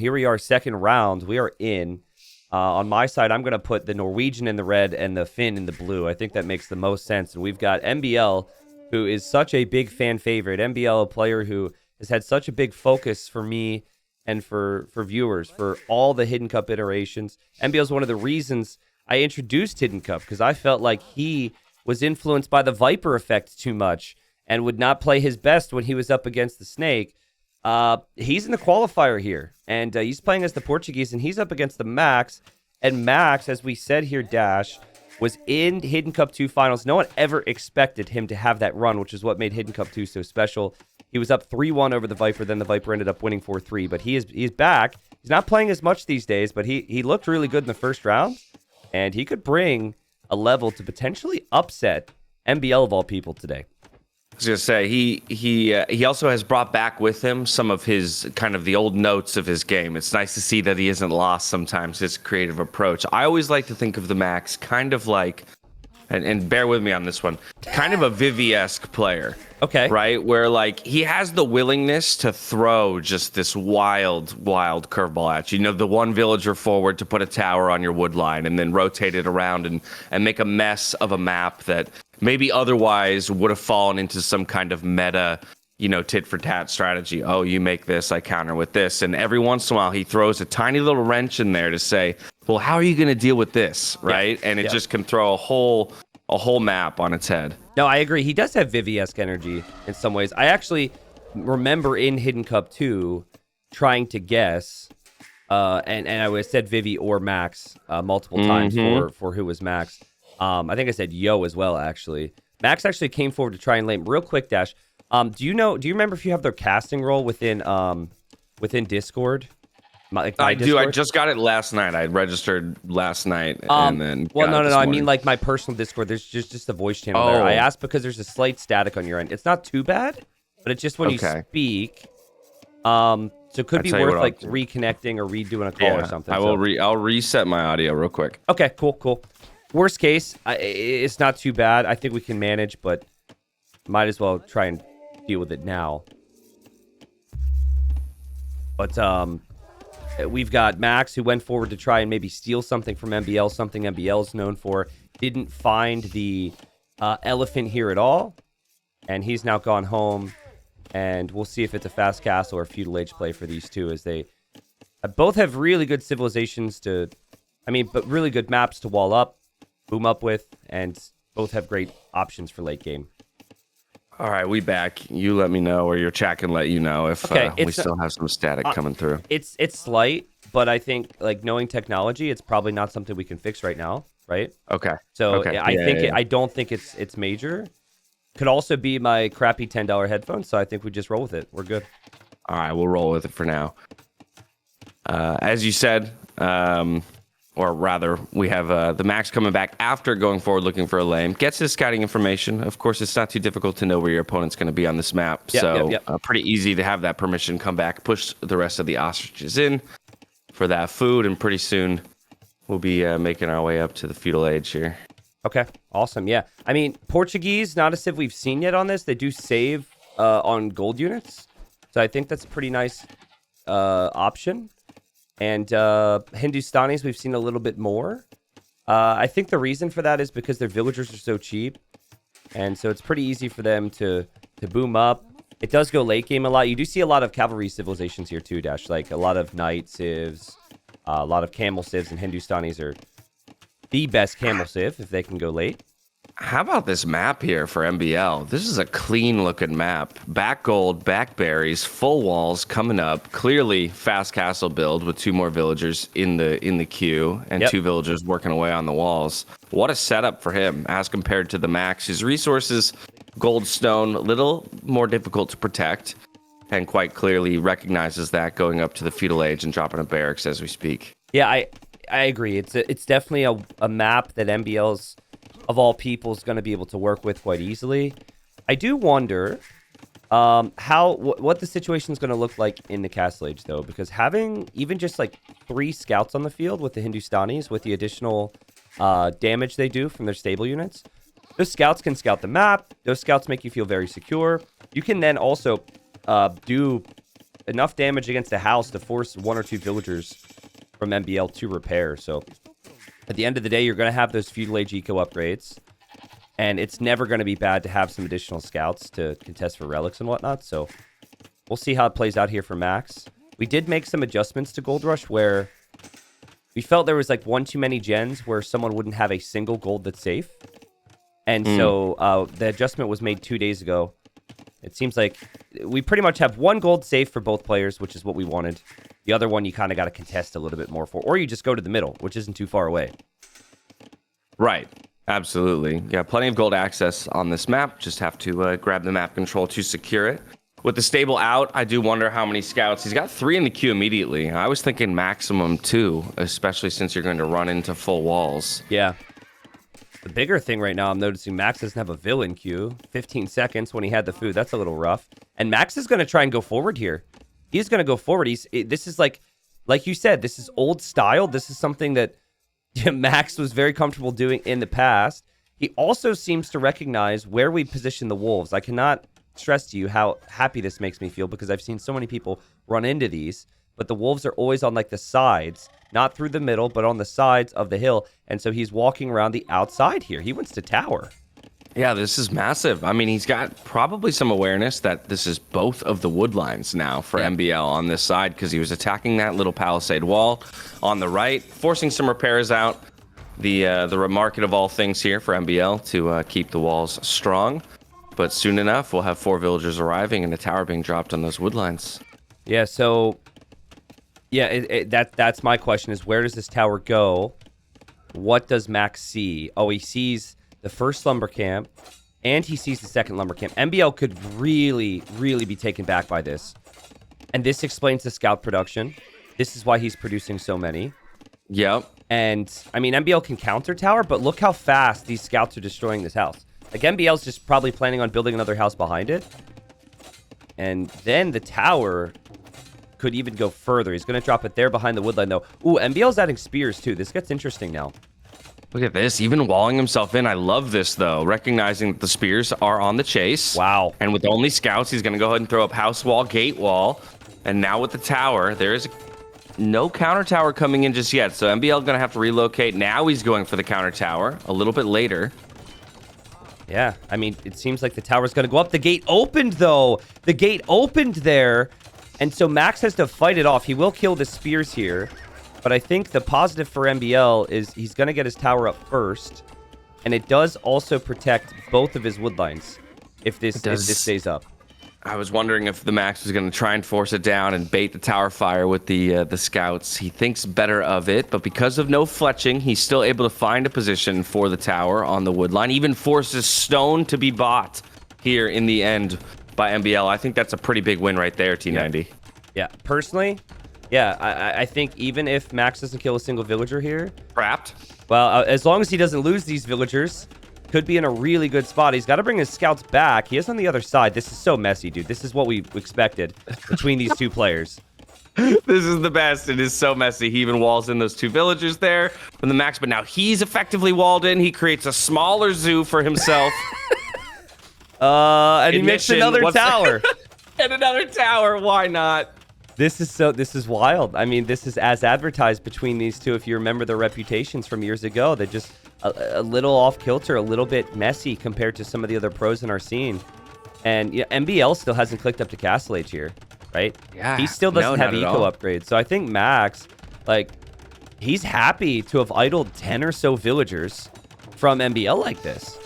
Here we are, second round. We are in. On my side, I'm going to put the Norwegian in the red and the Finn in the blue. I think that makes the most sense. And we've got MbL, who is such a big fan favorite. MbL, a player who has had such a big focus for me and for viewers for all the Hidden Cup iterations. MbL is one of the reasons I introduced Hidden Cup, because I felt like he was influenced by the Viper effect too much and would not play his best when he was up against the Snake. He's in the qualifier here, and he's playing as the Portuguese, and he's up against the Max. And Max, as we said here, Dash, was in Hidden Cup 2 finals. No one ever expected him to have that run, which is what made Hidden Cup 2 so special. He was up 3-1 over the Viper, then the Viper ended up winning 4-3, but he's back. He's not playing as much these days, but he looked really good in the first round, and he could bring a level to potentially upset MbL of all people today. I was gonna say he also has brought back with him some of his kind of the old notes of his game. It's nice to see that he isn't lost sometimes his creative approach. I always like to think of TheMax kind of like, and bear with me on this one, kind of a Vivi-esque player. Okay. Right? Where like he has the willingness to throw just this wild curveball at you. You know, the one villager forward to put a tower on your wood line and then rotate it around and make a mess of a map that maybe otherwise would have fallen into some kind of meta, you know, tit for tat strategy. Oh, you make this, I counter with this. And every once in a while he throws a tiny little wrench in there to say, well, how are you going to deal with this? Right? Yeah. And it just can throw a whole map on its head. No, I agree. He does have Vivi-esque energy in some ways. I actually remember in Hidden Cup 2 trying to guess, and I said Vivi or Max multiple times for who was Max. I think I said Yo as well, actually. Max actually came forward to try and lane. Real quick, Dash. Do you remember if you have their casting role within Discord? I do. I just got it last night. I registered last night and then. Well, no. I mean, like my personal Discord. There's just a voice channel there. I asked because there's a slight static on your end. It's not too bad, but it's just when you speak. So it could be worth like reconnecting or redoing a call or something. I'll reset my audio real quick. Okay, cool. Worst case, it's not too bad. I think we can manage, but might as well try and deal with it now. But we've got Max, who went forward to try and maybe steal something from MbL, something MbL is known for. Didn't find the elephant here at all, and he's now gone home. And we'll see if it's a fast castle or feudal age play for these two, as they both have really good civilizations but really good maps to wall up, boom up with, and both have great options for late game. All right, we back. You let me know, or your chat can let you know if we still have some static coming through. It's slight, but I think like knowing technology, it's probably not something we can fix right now, right? Okay. So I don't think it's major. Could also be my crappy $10 headphones, so I think we just roll with it. We're good. All right, we'll roll with it for now. As you said, or rather, we have TheMax coming back after going forward looking for a lane. Gets his scouting information. Of course, it's not too difficult to know where your opponent's going to be on this map. Pretty easy to have that permission come back, push the rest of the ostriches in for that food, and pretty soon we'll be making our way up to the feudal age here. Okay, awesome. Yeah, I mean, Portuguese, not a civ we've seen yet on this. They do save on gold units, so I think that's a pretty nice option. And Hindustanis, we've seen a little bit more. I think the reason for that is because their villagers are so cheap. And so it's pretty easy for them to boom up. It does go late game a lot. You do see a lot of cavalry civilizations here too, Dash. Like a lot of knight civs, a lot of camel civs, and Hindustanis are the best camel civ if they can go late. How about this map here for MbL? This is a clean looking map. Back gold, back berries, full walls coming up. Clearly fast castle build with 2 more villagers in the queue and 2 villagers working away on the walls. What a setup for him as compared to TheMax. His resources, gold stone, a little more difficult to protect, and quite clearly recognizes that going up to the feudal age and dropping a barracks as we speak. Yeah, I agree. It's definitely a map that MbL's of all people is going to be able to work with quite easily. I do wonder what the situation is going to look like in the Castle Age, though, because having even just like 3 scouts on the field with the Hindustanis, with the additional damage they do from their stable units, those scouts can scout the map. Those scouts make you feel very secure. You can then also do enough damage against the house to force 1 or 2 villagers from MbL to repair. So at the end of the day, you're going to have those Feudal Age eco upgrades. And it's never going to be bad to have some additional scouts to contest for relics and whatnot. So we'll see how it plays out here for Max. We did make some adjustments to Gold Rush where we felt there was like one too many gens where someone wouldn't have a single gold that's safe. And so the adjustment was made 2 days ago. It seems like we pretty much have 1 gold safe for both players, which is what we wanted. The other one you kind of got to contest a little bit more for. Or you just go to the middle, which isn't too far away. Right. Absolutely. Yeah, plenty of gold access on this map. Just have to grab the map control to secure it. With the stable out, I do wonder how many scouts. He's got 3 in the queue immediately. I was thinking maximum 2, especially since you're going to run into full walls. Yeah. The bigger thing right now, I'm noticing Max doesn't have a villain queue. 15 seconds when he had the food. That's a little rough. And Max is going to try and go forward here. He's going to go forward. This is like you said, this is old style. This is something that Max was very comfortable doing in the past. He also seems to recognize where we position the wolves. I cannot stress to you how happy this makes me feel because I've seen so many people run into these, but the wolves are always on like the sides, not through the middle, but on the sides of the hill. And so he's walking around the outside here. He wants to tower. Yeah, this is massive. I mean, he's got probably some awareness that this is both of the wood lines now for MbL on this side because he was attacking that little palisade wall on the right, forcing some repairs out. The market of all things here for MbL to keep the walls strong. But soon enough, we'll have 4 villagers arriving and a tower being dropped on those wood lines. Yeah, so that's my question is where does this tower go? What does Max see? Oh, he sees the first lumber camp, and he sees the second lumber camp. MbL could really, really be taken back by this. And this explains the scout production. This is why he's producing so many. Yep. And, I mean, MbL can counter tower, but look how fast these scouts are destroying this house. Like, MbL's just probably planning on building another house behind it. And then the tower could even go further. He's going to drop it there behind the woodline, though. Ooh, MbL's adding spears, too. This gets interesting now. Look at this, even walling himself in. I love this, though, recognizing that the spears are on the chase. Wow. And with only scouts, he's going to go ahead and throw up house wall, gate wall. And now with the tower, there is no counter tower coming in just yet. So MbL going to have to relocate. Now he's going for the counter tower a little bit later. Yeah, I mean, it seems like the tower's going to go up. The gate opened, though. The gate opened there. And so Max has to fight it off. He will kill the spears here. But I think the positive for MbL is he's going to get his tower up first. And it does also protect both of his wood lines if this stays up. I was wondering if TheMax was going to try and force it down and bait the tower fire with the scouts. He thinks better of it, but because of no fletching, he's still able to find a position for the tower on the wood line. Even forces stone to be bought here in the end by MbL. I think that's a pretty big win right there, T90. Yeah, personally... Yeah, I think even if Max doesn't kill a single villager here... Trapped? Well, as long as he doesn't lose these villagers, could be in a really good spot. He's got to bring his scouts back. He is on the other side. This is so messy, dude. This is what we expected between these two players. This is the best. It is so messy. He even walls in those 2 villagers there from the Max, but now he's effectively walled in. He creates a smaller zoo for himself. And he makes another tower. And another tower. Why not? This is wild. I mean, this is as advertised between these two. If you remember their reputations from years ago, they're just a little off kilter, a little bit messy compared to some of the other pros in our scene. And yeah, MbL still hasn't clicked up to Castle Age here, right? Yeah. He still doesn't have eco upgrades. So I think Max, like, he's happy to have idled 10 or so villagers from MbL like this.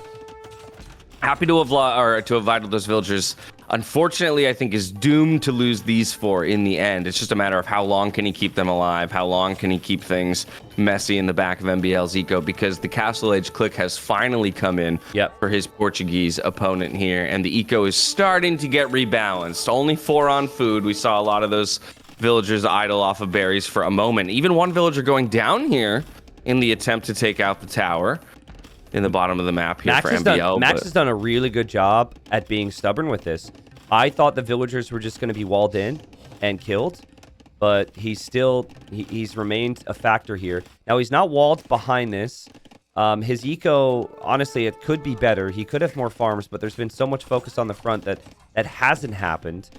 Happy to have idled those villagers. Unfortunately, I think is doomed to lose these 4 in the end. It's just a matter of how long can he keep them alive? How long can he keep things messy in the back of MbL's eco? Because the Castle Age click has finally come in for his Portuguese opponent here. And the eco is starting to get rebalanced. Only 4 on food. We saw a lot of those villagers idle off of berries for a moment. Even one villager going down here in the attempt to take out the tower. In the bottom of the map here for MbL. Max has done a really good job at being stubborn with this. I thought the villagers were just going to be walled in and killed, but he's remained a factor here. Now, he's not walled behind this. His eco, honestly, it could be better. He could have more farms, but there's been so much focus on the front that hasn't happened.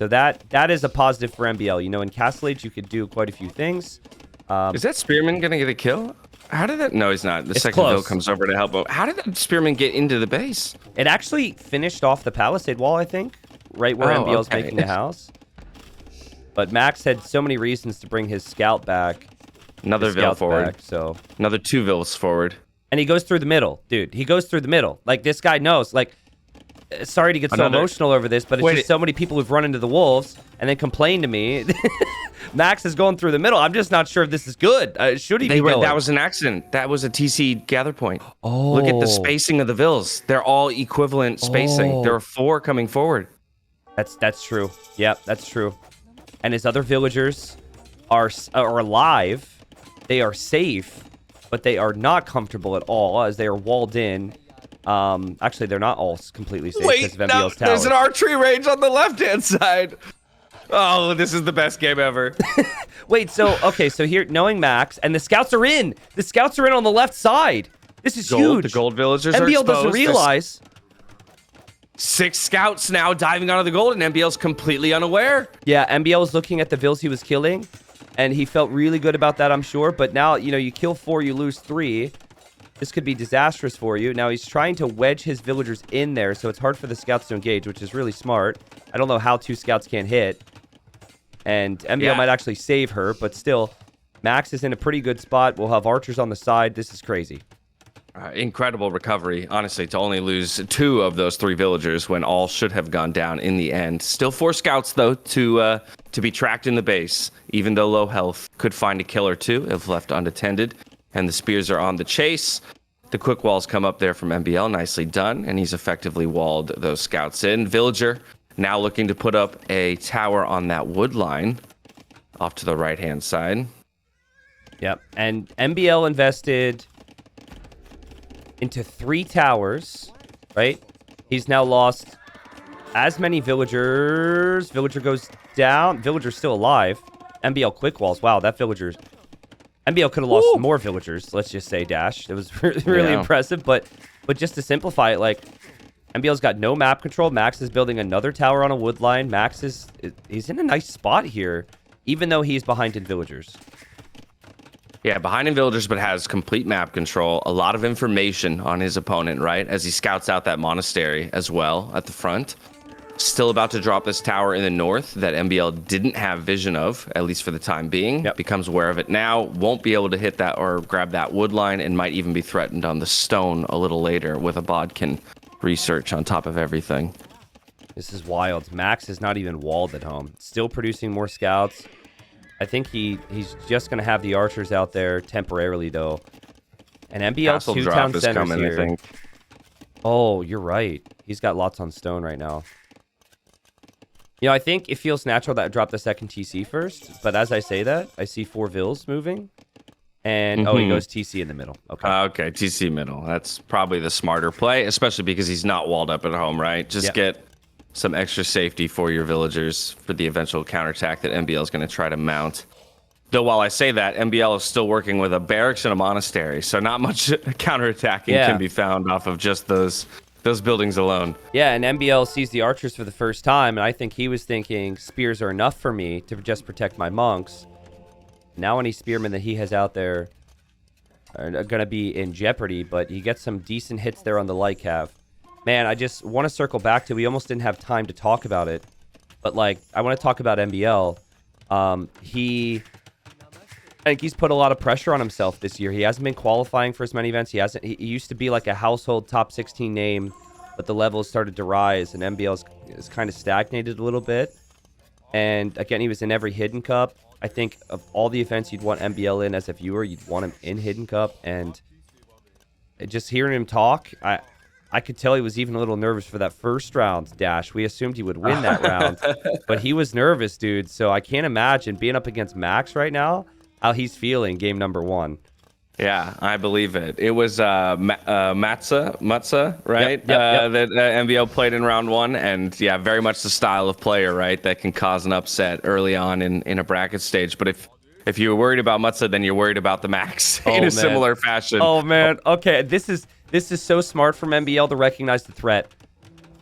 So that is a positive for MbL. You know, in Castle Age, you could do quite a few things. Is that Spearman going to get a kill? How did that? No, he's not. The second close. Bill comes over to help him. How did that Spearman get into the base? It actually finished off the Palisade wall, I think, right where MbL's making the house. But Max had so many reasons to bring his scout back. Another Vil forward. Back, so another 2 Vils forward. And he goes through the middle, dude. He goes through the middle. Like, this guy knows. Like, sorry to get so emotional over this, but it's just so many people who've run into the wolves and then complained to me. Max is going through the middle. I'm just not sure if this is good. Should he be going? That was an accident. That was a TC gather point. Oh. Look at the spacing of the Vils. They're all equivalent spacing. Oh. There are 4 coming forward. That's true. Yep, that's true. And his other villagers are alive. They are safe, but they are not comfortable at all as they are walled in. Actually, they're not all completely safe. Wait, no, there's an archery range on the left-hand side. Oh, this is the best game ever. Wait, so here, knowing Max, and the scouts are in. The scouts are in on the left side. This is huge. The gold villagers are MbL exposed. doesn't realize. 6 scouts now diving onto the gold, and MbL's completely unaware. Yeah, MbL was looking at the vills he was killing, and he felt really good about that, I'm sure. But now, you know, you kill 4, you lose 3. This could be disastrous for you. Now, he's trying to wedge his villagers in there, so it's hard for the scouts to engage, which is really smart. I don't know how 2 scouts can't hit. And MbL might actually save her, but still, Max is in a pretty good spot. We'll have archers on the side. This is crazy. Incredible recovery, honestly, to only lose 2 of those 3 villagers when all should have gone down in the end. Still 4 scouts, though, to be tracked in the base, even though low health. Could find a kill or 2 if left unattended. And the spears are on the chase. The quick walls come up there from MbL, nicely done, and he's effectively walled those scouts in. Villager now looking to put up a tower on that wood line off to the right-hand side. Yep, and MbL invested into 3 towers, right? He's now lost as many villagers. Villager goes down. Villager's still alive. MbL quick walls. Wow, that villager's... MbL could have lost more villagers, let's just say, Dash. It was really impressive, but just to simplify it, like, MbL's got no map control. Max is building another tower on a wood line. Max he's in a nice spot here, even though he's behind in villagers. Yeah, behind in villagers, but has complete map control. A lot of information on his opponent, right? As he scouts out that monastery as well at the front. Still about to drop this tower in the north that MbL didn't have vision of, at least for the time being. Yep. Becomes aware of it now. Won't be able to hit that or grab that wood line, and might even be threatened on the stone a little later with a Bodkin research on top of everything. This is wild. Max is not even walled at home. Still producing more scouts. I think he's just going to have the archers out there temporarily, though. And MbL 2 town centers coming, here. I think. Oh, you're right. He's got lots on stone right now. You know, I think it feels natural that I drop the second TC first. But as I say that, I see 4 vills moving. And, he goes TC in the middle. Okay. Okay, TC middle. That's probably the smarter play, especially because he's not walled up at home, right? Just get some extra safety for your villagers for the eventual counterattack that MbL is going to try to mount. Though while I say that, MbL is still working with a barracks and a monastery, so not much counterattacking can be found off of just those buildings alone. Yeah, and MbL sees the archers for the first time, and I think he was thinking spears are enough for me to just protect my monks. Now any spearmen that he has out there are going to be in jeopardy, but he gets some decent hits there on the light cav. Man, I just want to circle back to, we almost didn't have time to talk about it, but like, I want to talk about MbL. I think he's put a lot of pressure on himself this year. He hasn't been qualifying for as many events. He used to be like a household top 16 name, but the levels started to rise, and MbL is kind of stagnated a little bit. And again, he was in every Hidden Cup. I think of all the events you'd want MbL in as a viewer, you'd want him in Hidden Cup. And just hearing him talk, I could tell he was even a little nervous for that first round, Dash. We assumed he would win that round, but he was nervous, dude. So I can't imagine being up against Max right now, how he's feeling game number 1. Yeah, I believe it. It was Matza, right? Yep. That MbL played in round 1, and yeah, very much the style of player, right, that can cause an upset early on in a bracket stage. But if you're worried about Matza, then you're worried about TheMax in a similar fashion. Oh man, okay, this is so smart from MbL to recognize the threat.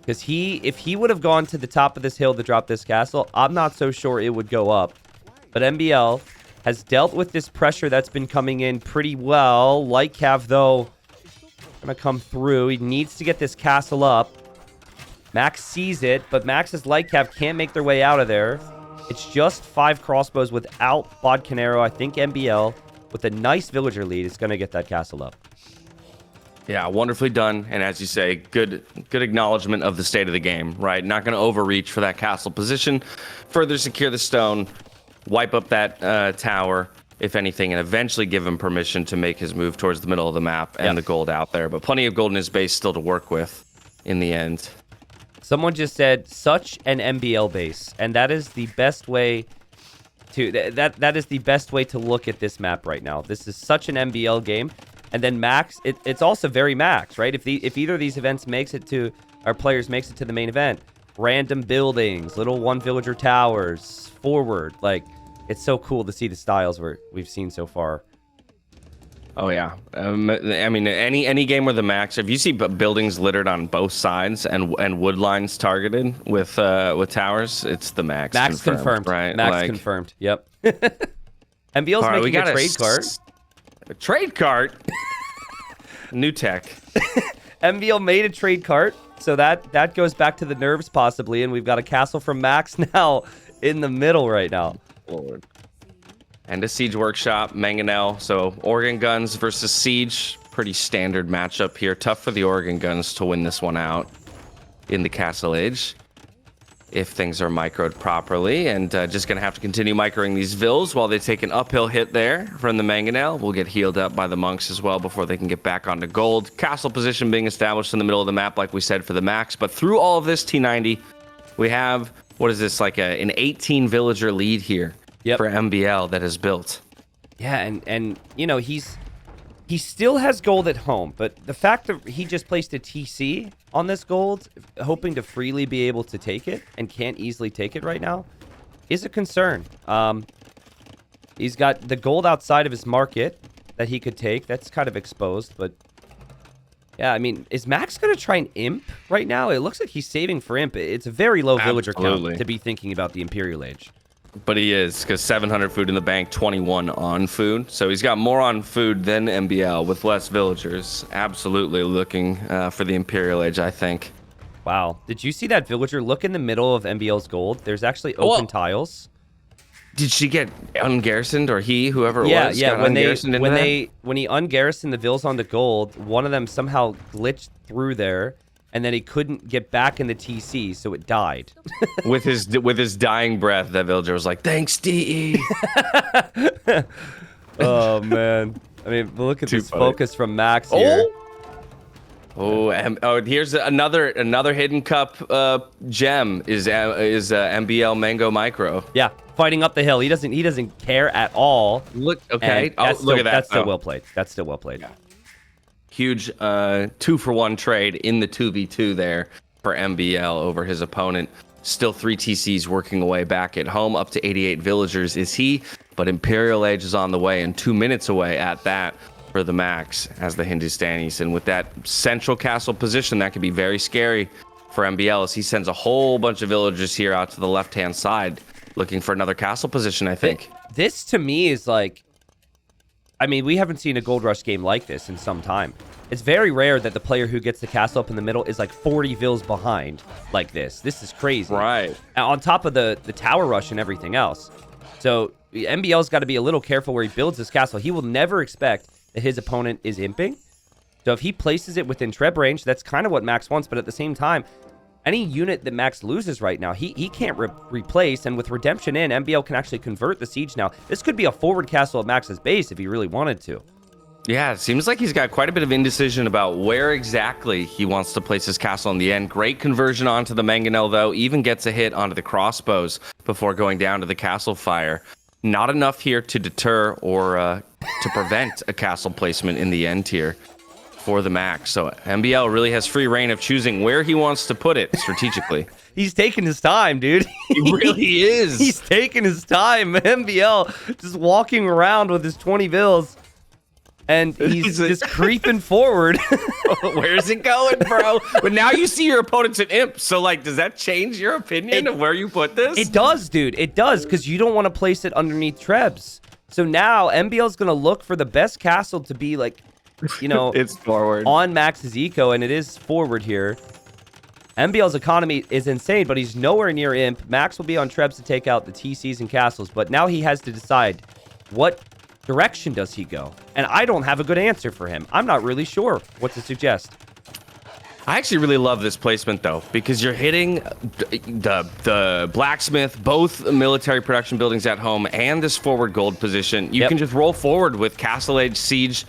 Because if he would have gone to the top of this hill to drop this castle, I'm not so sure it would go up. But MbL has dealt with this pressure that's been coming in pretty well. Lightcav, though, going to come through. He needs to get this castle up. Max sees it, but Max's Lightcav can't make their way out of there. It's just 5 crossbows without Bodcanero. I think MbL, with a nice villager lead, is going to get that castle up. Yeah, wonderfully done. And as you say, good acknowledgement of the state of the game, right? Not going to overreach for that castle position. Further secure the stone, wipe up that tower, if anything, and eventually give him permission to make his move towards the middle of the map and the gold out there. But plenty of gold in his base still to work with in the end. Someone just said, such an MbL base. And that is the best way to... That is the best way to look at this map right now. This is such an MbL game. And then Max, it's also very Max, right? If either of these events makes it to... Our players makes it to the main event. Random buildings, little one villager towers, forward. Like, it's so cool to see the styles we've seen so far. Oh yeah, I mean any game where the Max, if you see buildings littered on both sides and wood lines targeted with towers, it's the Max. Max confirmed, right? Max confirmed. Yep. MbL's right, making a trade cart. A trade cart. New tech. MbL made a trade cart, so that goes back to the nerves possibly, and we've got a castle from Max now in the middle right now. Lord. And a siege workshop, mangonel. So Organ guns versus siege, pretty standard matchup here. Tough for the Organ guns to win this one out in the Castle Age, if things are microed properly. And just gonna have to continue microing these vills while they take an uphill hit there from the mangonel. We'll get healed up by the monks as well before they can get back onto gold. Castle position being established in the middle of the map, like we said, for the Max. But through all of this, T90, we have, what is this, like an 18 villager lead here. Yep. For MbL that is built. Yeah, and you know, he still has gold at home, but the fact that he just placed a TC on this gold, hoping to freely be able to take it, and can't easily take it right now, is a concern. He's got the gold outside of his market that he could take. That's kind of exposed, but yeah, I mean, is Max going to try and imp right now? It looks like he's saving for imp. It's a very low villager count to be thinking about the Imperial Age. But he is, because 700 food in the bank, 21 on food. So he's got more on food than MbL with less villagers. Absolutely looking for the Imperial Age, I think. Wow. Did you see that villager? Look in the middle of MbL's gold. There's actually open tiles. Did she get ungarrisoned, or whoever it was? Yeah. When he ungarrisoned the vills on the gold, one of them somehow glitched through there. And then he couldn't get back in the TC, so it died. with his dying breath, that villager was like, "Thanks, DE." Oh man! I mean, look at this focus from Max here. Oh, here's another hidden cup gem is MbL Mango Micro. Yeah, fighting up the hill. He doesn't care at all. Look, okay. Look at that. That's still well played. That's still well played. Yeah. Huge 2-for-1 trade in the 2v2 there for MbL over his opponent. Still 3 TCs working away back at home. Up to 88 villagers is he. But Imperial Age is on the way and 2 minutes away at that for the Max as the Hindustanis. And with that central castle position, that could be very scary for MbL as he sends a whole bunch of villagers here out to the left-hand side looking for another castle position, I think. This to me is like... I mean, we haven't seen a Gold Rush game like this in some time. It's very rare that the player who gets the castle up in the middle is like 40 vills behind like this. This is crazy. Right. On top of the tower rush and everything else. So MbL's got to be a little careful where he builds his castle. He will never expect that his opponent is imping. So if he places it within Treb range, that's kind of what Max wants. But at the same time, any unit that Max loses right now, he can't replace. And with Redemption in, MbL can actually convert the siege now. This could be a forward castle at Max's base if he really wanted to. Yeah, it seems like he's got quite a bit of indecision about where exactly he wants to place his castle in the end. Great conversion onto the mangonel, though. Even gets a hit onto the crossbows before going down to the castle fire. Not enough here to deter or to prevent a castle placement in the end here for the Max. So MbL really has free reign of choosing where he wants to put it strategically. He's taking his time, dude. He really is. He's taking his time. MbL just walking around with his 20 vills. and he's just creeping forward. Where's it going, bro? But now you see your opponent's an imp. So, like, does that change your opinion of where you put this? It does, dude. It does, because you don't want to place it underneath Trebs. So now MbL's going to look for the best castle to be, like, you know, it's forward on Max's eco, and it is forward here. MbL's economy is insane, but he's nowhere near imp. Max will be on Trebs to take out the TCs and castles, but now he has to decide what direction does he go? And I don't have a good answer for him. I'm not really sure what to suggest. I actually really love this placement, though, because you're hitting the blacksmith, both military production buildings at home, and this forward gold position. You can just roll forward with Castle Age, Siege,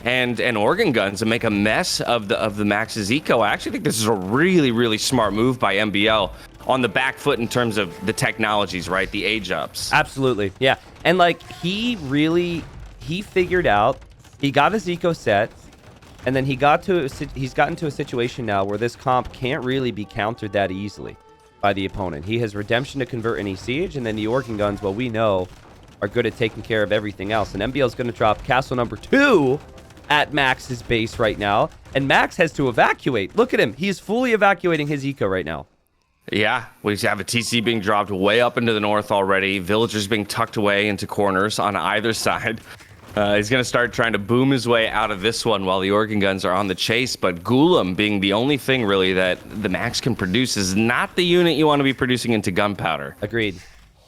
and organ guns and make a mess of the Max's eco. I actually think this is a really, really smart move by MbL on the back foot in terms of the technologies, right? The age ups. Absolutely, yeah. And like he figured out, he got his eco set. And then he's gotten to a situation now where this comp can't really be countered that easily by the opponent. He has Redemption to convert any siege, and then the organ guns, well, we know, are good at taking care of everything else. And MbL is going to drop castle number 2 at Max's base right now, and Max has to evacuate. Look at him. He is fully evacuating his eco right now. Yeah, we have a TC being dropped way up into the north already. Villagers being tucked away into corners on either side. He's going to start trying to boom his way out of this one while the organ guns are on the chase. But Ghoulam being the only thing, really, that the Max can produce is not the unit you want to be producing into gunpowder. Agreed.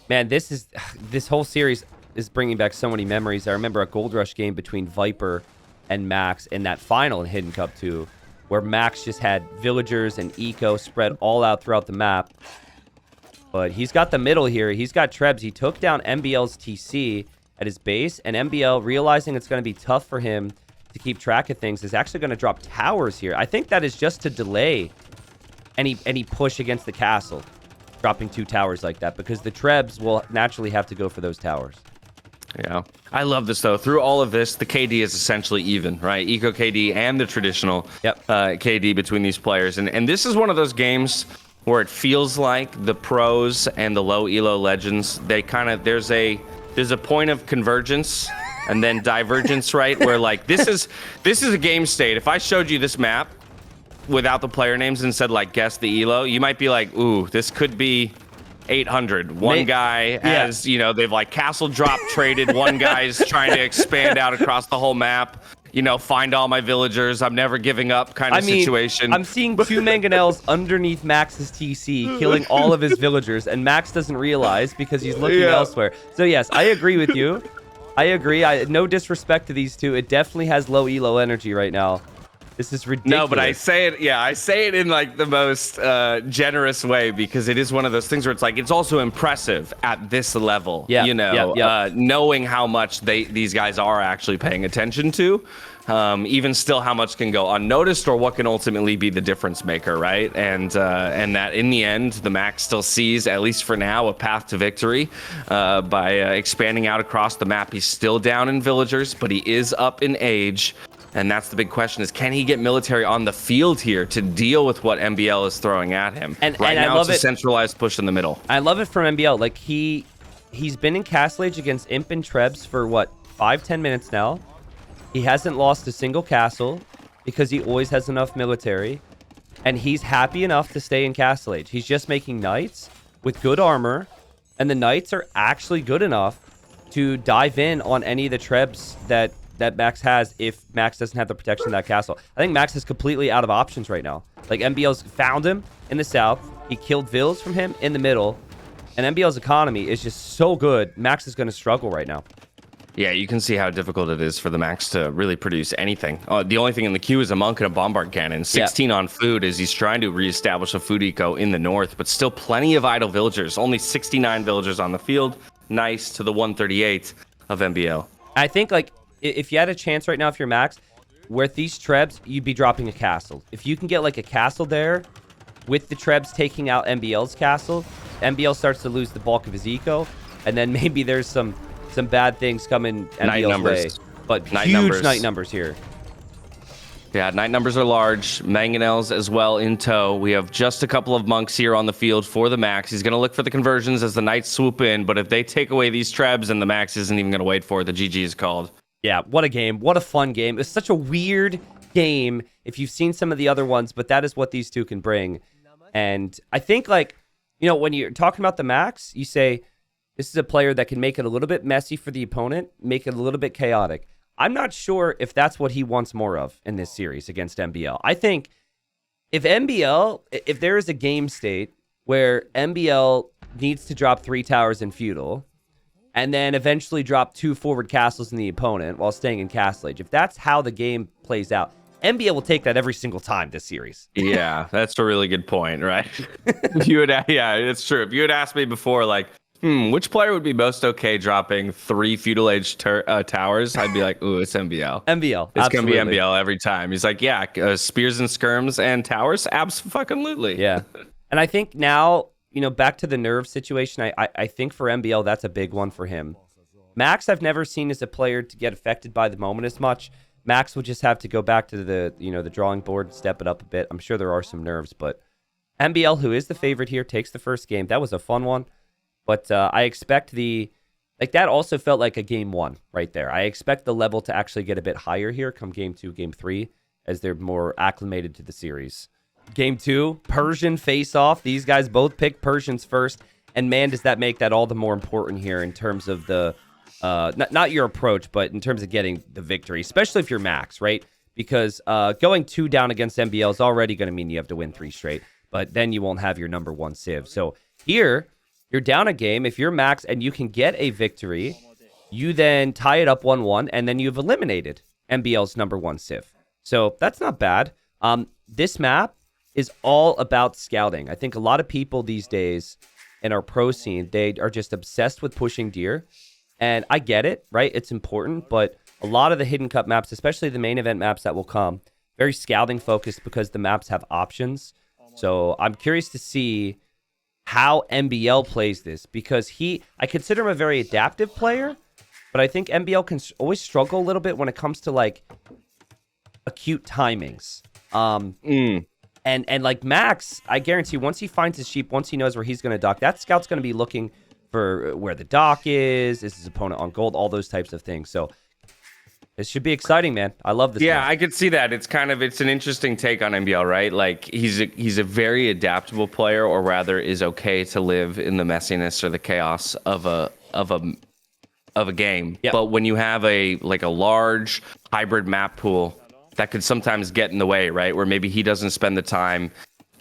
Man, this whole series is bringing back so many memories. I remember a Gold Rush game between Viper and Max in that final in Hidden Cup 2, where Max just had villagers and eco spread all out throughout the map. But he's got the middle here. He's got Trebs. He took down MbL's TC at his base, and MbL, realizing it's going to be tough for him to keep track of things, is actually going to drop towers here. I think that is just to delay any push against the castle, dropping 2 towers like that, because the Trebs will naturally have to go for those towers. Yeah. I love this, though. Through all of this, the KD is essentially even, right? Eco KD and the traditional KD between these players. And this is one of those games where it feels like the pros and the low elo legends, they kind of, there's a point of convergence and then divergence, right? Where like this is a game state. If I showed you this map without the player names and said like guess the elo, you might be like, ooh, this could be 800. One guy has, you know, they've like castle drop traded. One guy's trying to expand out across the whole map. You know, find all my villagers. I'm never giving up kind of situation. I'm seeing 2 mangonels underneath Max's TC, killing all of his villagers, and Max doesn't realize because he's looking elsewhere. So yes, I agree with you. I agree. No disrespect to these two. It definitely has low elo energy right now. This is ridiculous. No, but I say it in like the most generous way, because it is one of those things where it's like, it's also impressive at this level, you know, knowing how much these guys are actually paying attention to, even still how much can go unnoticed or what can ultimately be the difference maker, right? And that in the end, the Max still sees, at least for now, a path to victory by expanding out across the map. He's still down in villagers, but he is up in age. And that's the big question, is can he get military on the field here to deal with what MbL is throwing at him? And right now, it's a centralized push in the middle. I love it from MbL. Like, he's been in Castle Age against Imp and Trebs for, what, 5-10 minutes now? He hasn't lost a single castle because he always has enough military. And he's happy enough to stay in Castle Age. He's just making knights with good armor. And the knights are actually good enough to dive in on any of the Trebs that Max has if Max doesn't have the protection of that castle. I think Max is completely out of options right now. Like, MbL's found him in the south. He killed Vills from him in the middle. And MbL's economy is just so good. Max is going to struggle right now. Yeah, you can see how difficult it is for the Max to really produce anything. The only thing in the queue is a monk and a bombard cannon. 16 on food as he's trying to reestablish a food eco in the north, but still plenty of idle villagers. Only 69 villagers on the field. Nice to the 138 of MbL. I think, like, if you had a chance right now, if you're Max, with these Trebs, you'd be dropping a castle. If you can get, like, a castle there with the Trebs taking out MbL's castle, MbL starts to lose the bulk of his eco, and then maybe there's some bad things coming MbL's way. But huge night numbers here. Yeah, night numbers are large. Mangonels as well in tow. We have just a couple of monks here on the field for the Max. He's going to look for the conversions as the knights swoop in, but if they take away these Trebs, and the Max isn't even going to wait for it, the GG is called. Yeah, what a game. What a fun game. It's such a weird game if you've seen some of the other ones, but that is what these two can bring. And I think, like, when you're talking about the Max, you say, this is a player that can make it a little bit messy for the opponent, make it a little bit chaotic. I'm not sure if that's what he wants more of in this series against MbL. I think if there is a game state where MbL needs to drop 3 towers in feudal, and then eventually drop 2 forward castles in the opponent while staying in Castle Age. If that's how the game plays out, MbL will take that every single time this series. Yeah, that's a really good point, right? Yeah, it's true. If you had asked me before, like, which player would be most okay dropping 3 Feudal Age towers, I'd be like, ooh, it's MbL. MbL, it's absolutely. going to be MbL every time. He's like, yeah, spears and skirms and towers, abso-fucking-lutely. Yeah. And I think now, back to the nerve situation, I think for MbL, that's a big one for him. Max, I've never seen as a player to get affected by the moment as much. Max will just have to go back to the drawing board and step it up a bit. I'm sure there are some nerves, but MbL, who is the favorite here, takes the first game. That was a fun one. But I expect that also felt like a game 1 right there. I expect the level to actually get a bit higher here come game 2, game 3, as they're more acclimated to the series. Game 2, Persian face-off. These guys both picked Persians first. And man, does that make that all the more important here in terms of the, not your approach, but in terms of getting the victory, especially if you're Max, right? Because going 2 down against MbL is already going to mean you have to win 3 straight, but then you won't have your number 1 civ. So here, you're down a game. If you're Max and you can get a victory, you then tie it up 1-1, and then you've eliminated MbL's number 1 civ. So that's not bad. This map is all about scouting. I think a lot of people these days in our pro scene, they are just obsessed with pushing deer. And I get it, right? It's important, but a lot of the hidden cup maps, especially the main event maps that will come, very scouting focused because the maps have options. So I'm curious to see how MbL plays this, because I consider him a very adaptive player, but I think MbL can always struggle a little bit when it comes to like acute timings. And like Max, I guarantee once he finds his sheep, once he knows where he's going to dock, that scout's going to be looking for where the dock is his opponent on gold, all those types of things. So this should be exciting, man. I love this. Yeah, match. I could see that. It's an interesting take on MbL, right? Like he's a very adaptable player, or rather is okay to live in the messiness or the chaos of a game. Yep. But when you have a large hybrid map pool, that could sometimes get in the way, right? Where maybe he doesn't spend the time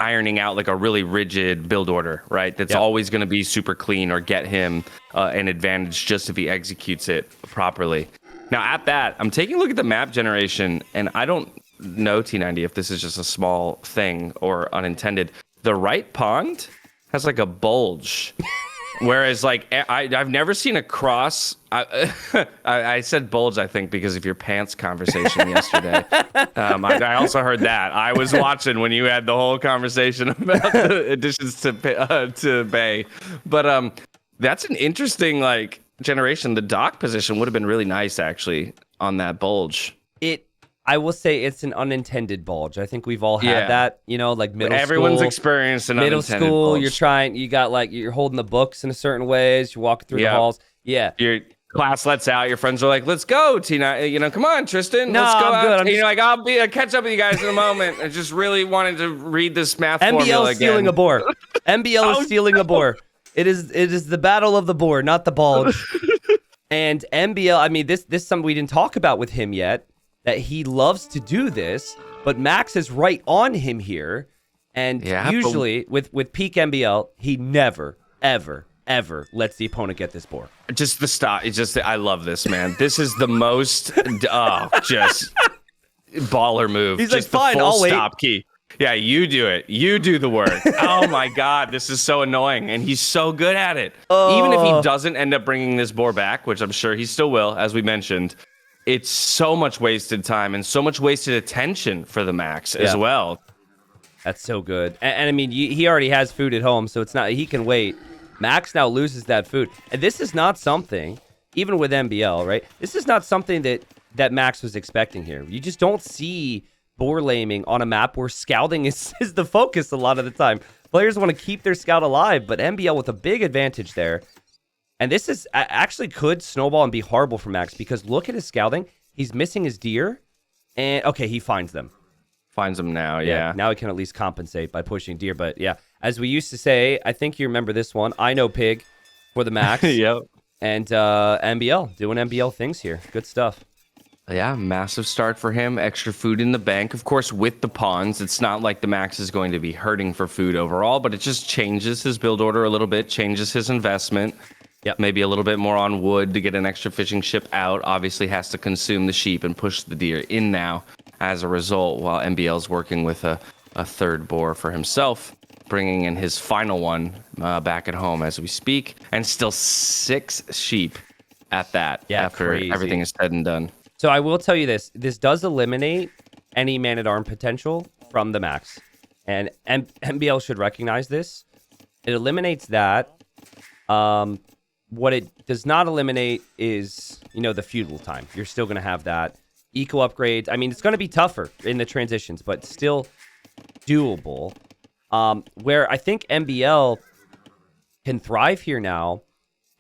ironing out like a really rigid build order, right? That's always going to be super clean or get him an advantage just if he executes it properly. Now, at that, I'm taking a look at the map generation, and I don't know, T90, if this is just a small thing or unintended. The right pond has like a bulge. Whereas, like, I've never seen a cross. I said bulge, I think, because of your pants conversation yesterday. I also heard that. I was watching when you had the whole conversation about the additions to Bay. But that's an interesting, like, generation. The dock position would have been really nice, actually, on that bulge. I will say it's an unintended bulge. I think we've all had that, like middle school. Everyone's experienced an middle unintended school, bulge. you're holding the books in a certain ways, you're walking through the halls. Yeah. Your class lets out, your friends are like, let's go, Tina. Come on, Tristan. No, let's go I'm good. I'll catch up with you guys in a moment. I just really wanted to read this math formula again. MbL stealing a boar. MbL is stealing a boar. It is the battle of the boar, not the bulge. And MbL, I mean, this is something we didn't talk about with him yet, that he loves to do this, but Max is right on him here. And usually with peak MbL, he never, ever, ever lets the opponent get this boar. Just the stop. I love this, man. This is the most, just baller move. He's just like, fine, I'll wait. Stop key. Yeah, you do it. You do the work. Oh my God, this is so annoying. And he's so good at it. Even if he doesn't end up bringing this boar back, which I'm sure he still will, as we mentioned, it's so much wasted time and so much wasted attention for the Max as well. That's so good. And I mean, he already has food at home, so it's not, he can wait. Max now loses that food. And this is not something, even with MbL, right? This is not something that Max was expecting here. You just don't see boar laming on a map where scouting is the focus a lot of the time. Players want to keep their scout alive, but MbL with a big advantage there. And this is actually could snowball and be horrible for Max because look at his scouting. He's missing his deer. And, okay, he finds them. Finds them now, yeah. Now he can at least compensate by pushing deer. But, yeah, as we used to say, I think you remember this one. I know pig for the Max. Yep. And MbL, doing MbL things here. Good stuff. Yeah, massive start for him. Extra food in the bank. Of course, with the pawns, it's not like the Max is going to be hurting for food overall, but it just changes his build order a little bit, changes his investment. Yep. Maybe a little bit more on wood to get an extra fishing ship out. Obviously has to consume the sheep and push the deer in now as a result, while MbL's working with a third boar for himself, bringing in his final one back at home as we speak, and still 6 sheep at that after everything is said and done. So I will tell you this. This does eliminate any man-at-arm potential from the Max. And MbL should recognize this. It eliminates that. What it does not eliminate is, the feudal time. You're still going to have that. Eco upgrades. I mean, it's going to be tougher in the transitions, but still doable. Where I think MbL can thrive here now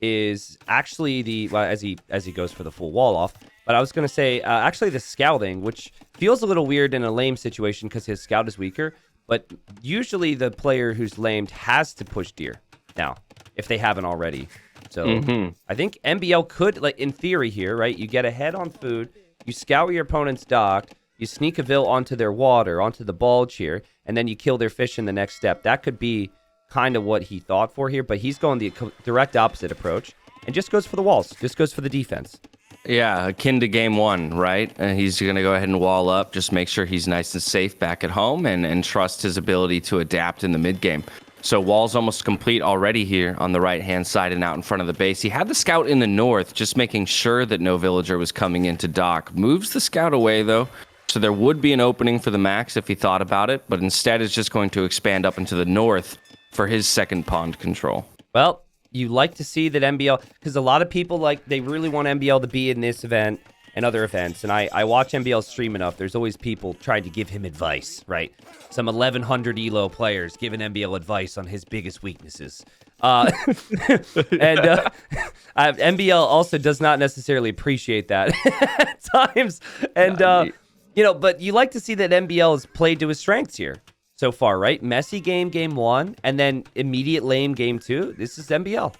is actually as he goes for the full wall off. But I was going to say, actually the scouting, which feels a little weird in a lame situation because his scout is weaker. But usually the player who's lamed has to push deer now, if they haven't already. So I think MbL could, in theory here, right? You get ahead on food, you scout your opponent's dock, you sneak a vill onto their water, onto the bulge here, and then you kill their fish in the next step. That could be kind of what he thought for here, but he's going the direct opposite approach and just goes for the walls, just goes for the defense. Yeah, akin to game 1, right? He's going to go ahead and wall up, just make sure he's nice and safe back at home and trust his ability to adapt in the mid game. So wall's almost complete already here on the right-hand side and out in front of the base. He had the scout in the north, just making sure that no villager was coming into dock. Moves the scout away, though, so there would be an opening for the Max if he thought about it, but instead is just going to expand up into the north for his second pond control. Well, you like to see that MbL, because a lot of people, they really want MbL to be in this event and other events, and I watch MbL stream enough. There's always people trying to give him advice, right? Some 1,100 ELO players giving MbL advice on his biggest weaknesses. And MbL also does not necessarily appreciate that at times. And, but you like to see that MbL has played to his strengths here so far, right? Messy game 1, and then immediate lame game 2. This is MbL.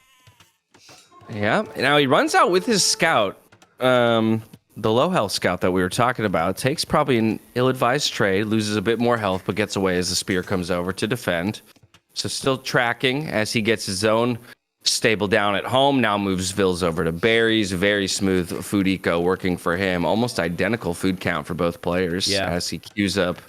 Yeah. Now he runs out with his scout. The low health scout that we were talking about takes probably an ill-advised trade, loses a bit more health, but gets away as the spear comes over to defend. So still tracking as he gets his own stable down at home. Now moves Vills over to berries. Very smooth food eco working for him. Almost identical food count for both players as he queues up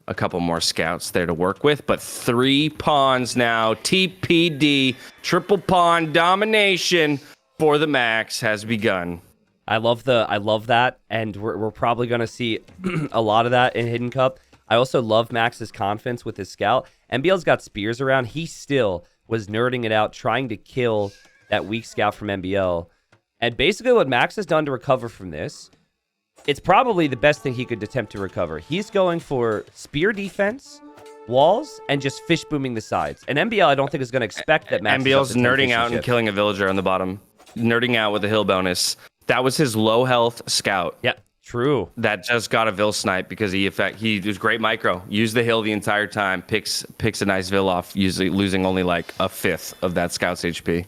a couple more scouts there to work with. But 3 pawns now. TPD, triple pawn domination for the Max has begun. I love that, and we're probably going to see a lot of that in Hidden Cup. I also love Max's confidence with his scout. MbL's got spears around. He still was nerding it out, trying to kill that weak scout from MbL. And basically what Max has done to recover from this, it's probably the best thing he could attempt to recover. He's going for spear defense, walls, and just fish booming the sides. And MbL, I don't think, is going to expect that Max MbL's nerding out and killing a villager on the bottom. Nerding out with a hill bonus. That was his low health scout. Yeah, true. That just got a Vill snipe because he was great micro. Used the hill the entire time. Picks a nice Vill off, usually losing only like a fifth of that scout's HP.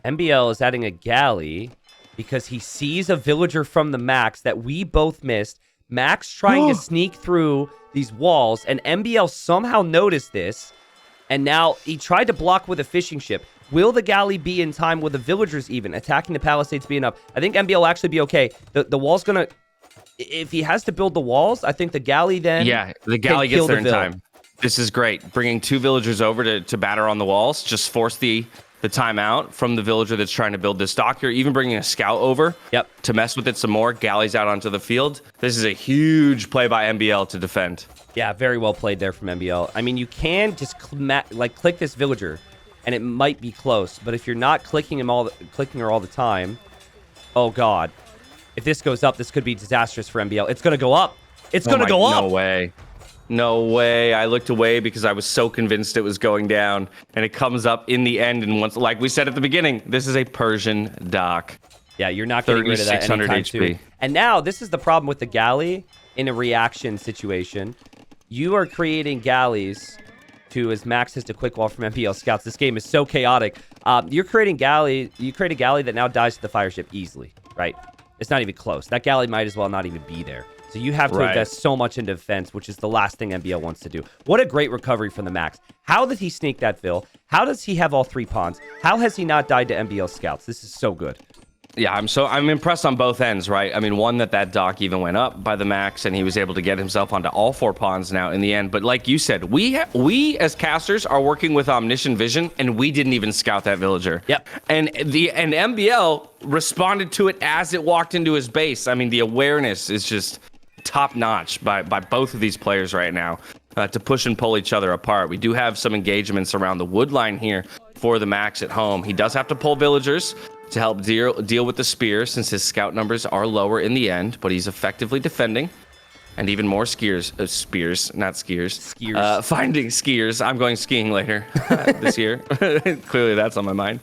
MbL is adding a galley because he sees a villager from the Max that we both missed. Max trying to sneak through these walls, and MbL somehow noticed this, and now he tried to block with a fishing ship. Will the galley be in time with the villagers even? Attacking the palisades be enough? I think MbL will actually be okay. The wall's going to... If he has to build the walls, I think the galley then... Yeah, the galley gets there in time. This is great. Bringing 2 villagers over to batter on the walls. Just force the timeout from the villager that's trying to build this dock. You're even bringing a scout over to mess with it some more. Galleys out onto the field. This is a huge play by MbL to defend. Yeah, very well played there from MbL. I mean, you can just click this villager, and it might be close. But if you're not clicking her all the time, oh god, if this goes up, this could be disastrous for MbL. It's gonna go up. It's gonna go up. No way. No way. I looked away because I was so convinced it was going down. And it comes up in the end. And once, like we said at the beginning, this is a Persian dock. Yeah, you're not getting rid of that 3600 anytime HP. soon. And now, this is the problem with the galley in a reaction situation. You are creating galleys to, as Max has to quick wall from MbL scouts. This game is so chaotic. You're creating galley. You create a galley that now dies to the fire ship easily, right? It's not even close. That galley might as well not even be there. So you have to invest so much into defense, which is the last thing MbL wants to do. What a great recovery from the Max. How did he sneak that fill? How does he have all 3 pawns? How has he not died to MbL scouts? This is so good. Yeah, I'm impressed on both ends, right? I mean, one, that dock even went up by the Max, and he was able to get himself onto all 4 pawns now in the end. But like you said, we as casters are working with omniscient vision, and we didn't even scout that villager. Yep. And MbL responded to it as it walked into his base. I mean, the awareness is just top notch by both of these players right now to push and pull each other apart. We do have some engagements around the wood line here for the Max at home. He does have to pull villagers to help deal with the spears, since his scout numbers are lower in the end, but he's effectively defending. And even more spears, not skiers. Skiers. Finding skiers. I'm going skiing later this year. Clearly that's on my mind.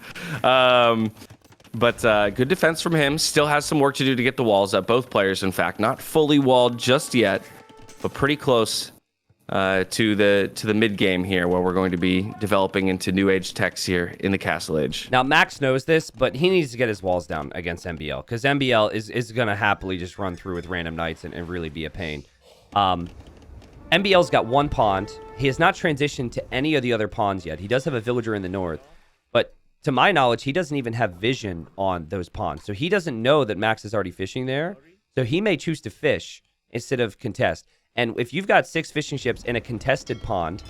But good defense from him. Still has some work to do to get the walls up. Both players, in fact, not fully walled just yet, but pretty close to the mid game here, where we're going to be developing into new age techs here in the Castle Age. Now, Max knows this, but he needs to get his walls down against MbL, because MbL is going to happily just run through with random knights and really be a pain. MbL's got 1 pawn. He has not transitioned to any of the other pawns yet. He does have a villager in the north, but to my knowledge, he doesn't even have vision on those pawns. So he doesn't know that Max is already fishing there. So he may choose to fish instead of contest. And if you've got 6 fishing ships in a contested pond,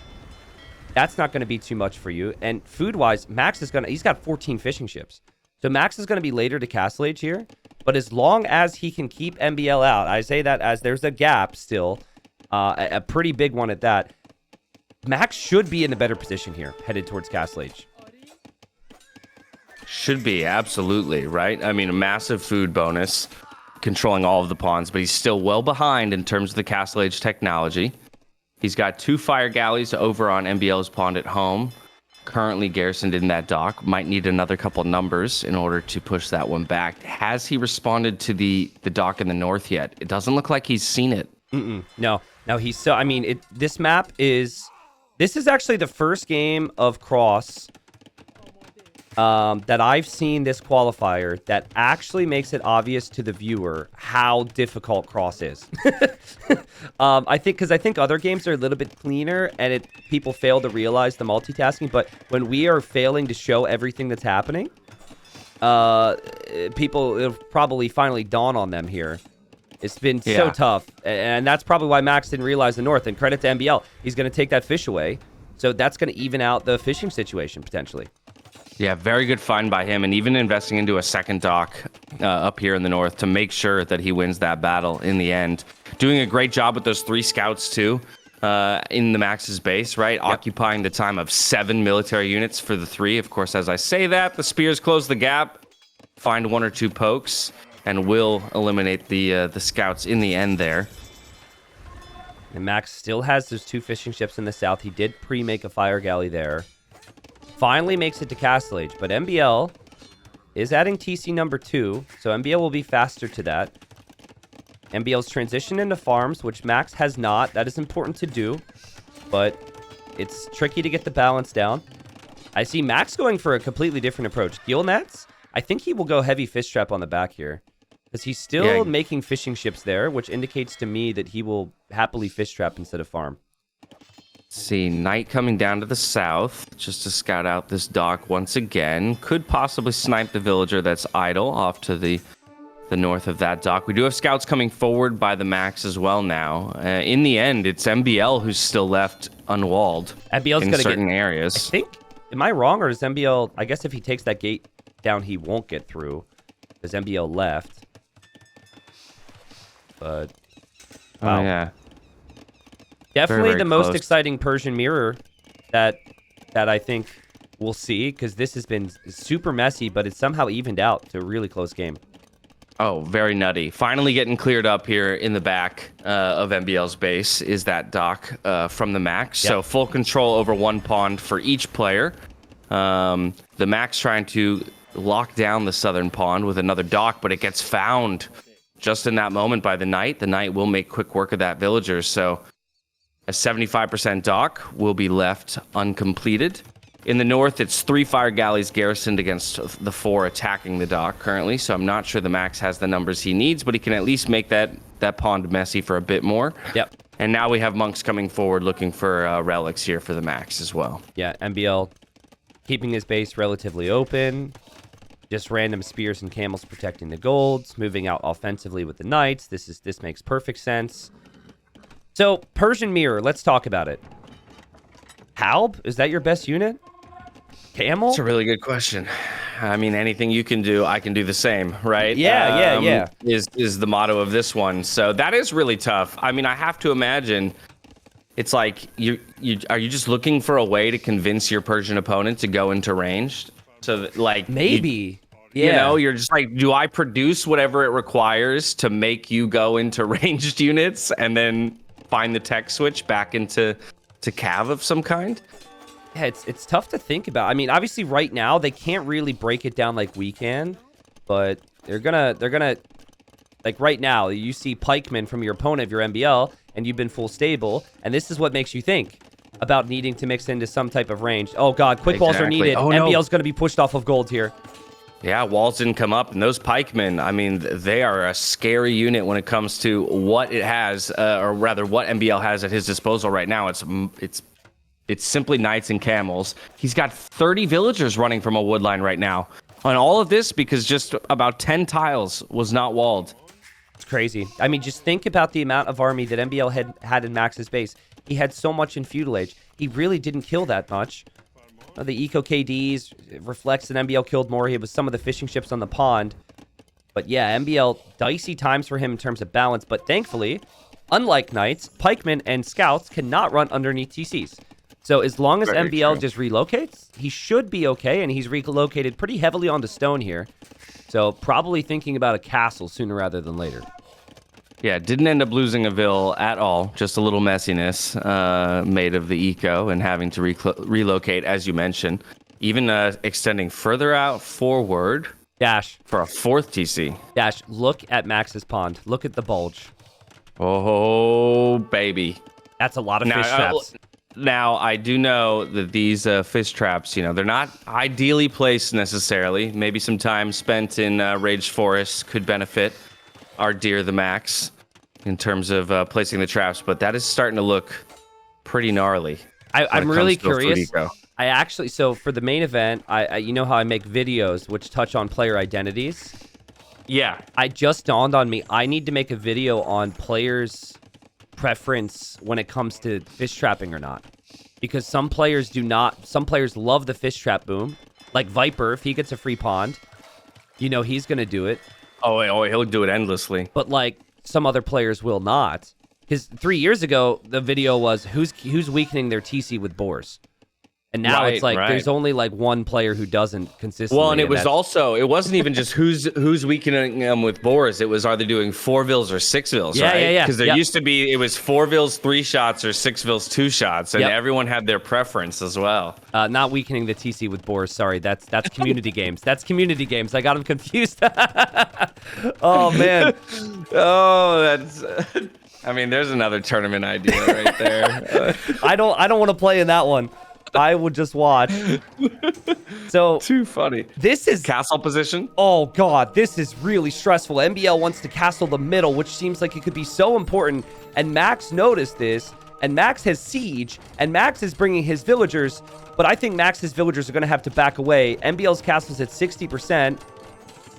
that's not going to be too much for you. And food-wise, Max is he's got 14 fishing ships. So Max is going to be later to Castle Age here. But as long as he can keep MbL out, I say that as there's a gap still, a pretty big one at that, Max should be in the better position here, headed towards Castle Age. Should be, absolutely, right? I mean, a massive food bonus, controlling all of the pawns, but he's still well behind in terms of the Castle Age technology. He's got 2 fire galleys over on MbL's pond at home, currently garrisoned in that dock. Might need another couple numbers in order to push that one back. Has he responded to the dock in the north yet? It doesn't look like he's seen it. No, he's so. I mean, this map is. This is actually the first game of Cross that I've seen this qualifier that actually makes it obvious to the viewer how difficult Cross is. I think other games are a little bit cleaner and people fail to realize the multitasking. But when we are failing to show everything that's happening, it'll probably finally dawn on them here. It's been so tough, and that's probably why Max didn't realize the north. And credit to MbL, he's going to take that fish away, so that's going to even out the fishing situation potentially. Yeah, very good find by him, and even investing into a second dock up here in the north to make sure that he wins that battle in the end. Doing a great job with those 3 scouts, too, in the Max's base, right? Yep. Occupying the time of 7 military units for the 3. Of course, as I say that, the spears close the gap, find 1 or 2 pokes, and will eliminate the scouts in the end there. And Max still has those 2 fishing ships in the south. He did pre-make a fire galley there. Finally makes it to Castle Age, but MbL is adding TC number 2, so MbL will be faster to that. MbL's transition into farms, which Max has not. That is important to do, but it's tricky to get the balance down. I see Max going for a completely different approach. Gill nets, I think he will go heavy fish trap on the back here, because he's still making fishing ships there, which indicates to me that he will happily fish trap instead of farm. See, Knight coming down to the south just to scout out this dock once again. Could possibly snipe the villager that's idle off to the north of that dock. We do have scouts coming forward by the Max as well now. In the end, it's MbL who's still left unwalled in certain areas. I think, am I wrong, or is MbL, I guess if he takes that gate down, he won't get through, because MbL left. But, wow. Oh, yeah. Definitely very, very the most close. exciting Persian mirror that I think we'll see, because this has been super messy, but it's somehow evened out to a really close game. Oh, very nutty. Finally getting cleared up here in the back of MbL's base is that dock from the Max. Yep. So full control over one pond for each player. The Max trying to lock down the southern pond with another dock, but it gets found just in that moment by the Knight. The Knight will make quick work of that villager. So a 75% dock will be left uncompleted. In the north, it's 3 fire galleys garrisoned against the 4 attacking the dock currently, so I'm not sure the Max has the numbers he needs, but he can at least make that pond messy for a bit more. Yep. And now we have monks coming forward looking for relics here for the Max as well. Yeah, MbL keeping his base relatively open. Just random spears and camels protecting the golds, moving out offensively with the knights. This makes perfect sense. So, Persian Mirror, let's talk about it. Halb, is that your best unit? Camel? That's a really good question. I mean, anything you can do, I can do the same, right? Yeah. Is the motto of this one. So that is really tough. I mean, I have to imagine it's like are you just looking for a way to convince your Persian opponent to go into ranged? So that, like Maybe. You know, you're just like, do I produce whatever it requires to make you go into ranged units and then find the tech switch back into cav of some kind? Yeah, it's tough to think about. I mean, obviously right now they can't really break it down like we can, but they're gonna like right now you see pikemen from your opponent if you're MbL and you've been full stable, and this is what makes you think about needing to mix into some type of range. Oh god, quick walls are needed. Oh, no. MbL's gonna be pushed off of gold here. Yeah, walls didn't come up, and those pikemen, I mean, they are a scary unit when it comes to what it has, or rather what MbL has at his disposal right now. It's simply knights and camels. He's got 30 villagers running from a wood line right now. On all of this, because just about 10 tiles was not walled. It's crazy. I mean, just think about the amount of army that MbL had in Max's base. He had so much in Feudal Age. He really didn't kill that much. The eco KDs reflects that MbL killed more. He was some of the fishing ships on the pond. But yeah, MbL, dicey times for him in terms of balance. But thankfully, unlike knights, pikemen and scouts cannot run underneath TCs. So as long as Very MbL true. just relocates, he should be okay, and he's relocated pretty heavily onto stone here. So probably thinking about a castle sooner rather than later. Yeah, didn't end up losing a vill at all. Just a little messiness made of the eco and having to relocate, as you mentioned. Even extending further out forward. Dash. For a 4th TC. Dash, look at Max's pond. Look at the bulge. Oh, baby. That's a lot of fish traps. Now, I do know that these fish traps, you know, they're not ideally placed necessarily. Maybe some time spent in Raged Forest could benefit our dear TheMax in terms of placing the traps, but that is starting to look pretty gnarly. I'm really curious. I actually, so for the main event, I you know how I make videos which touch on player identities? Yeah. I just dawned on me, I need to make a video on players' preference when it comes to fish trapping or not. Because some players do not, some players love the fish trap boom. Like Viper, if he gets a free pond, you know he's going to do it. Oh, he'll do it endlessly. But like some other players will not. Because 3 years ago, the video was who's weakening their TC with boars. And now it's like there's only like one player who doesn't consistently. Well, and it wasn't even just who's weakening them with boars. It was, are they doing 4 vills or 6 vills, right? Yeah. Because there used to be, it was 4 vills, 3 shots, or 6 vills, 2 shots, and everyone had their preference as well. Not weakening the TC with boars. Sorry, that's community games. That's community games. I got them confused. Oh man. Oh, that's. I mean, there's another tournament idea right there. I don't want to play in that one. I would just watch. So too funny. This is castle position. Oh god, this is really stressful. MbL wants to castle the middle, which seems like it could be so important. And Max noticed this, and Max has siege, and Max is bringing his villagers. But I think Max's villagers are going to have to back away. MbL's castle's at 60%.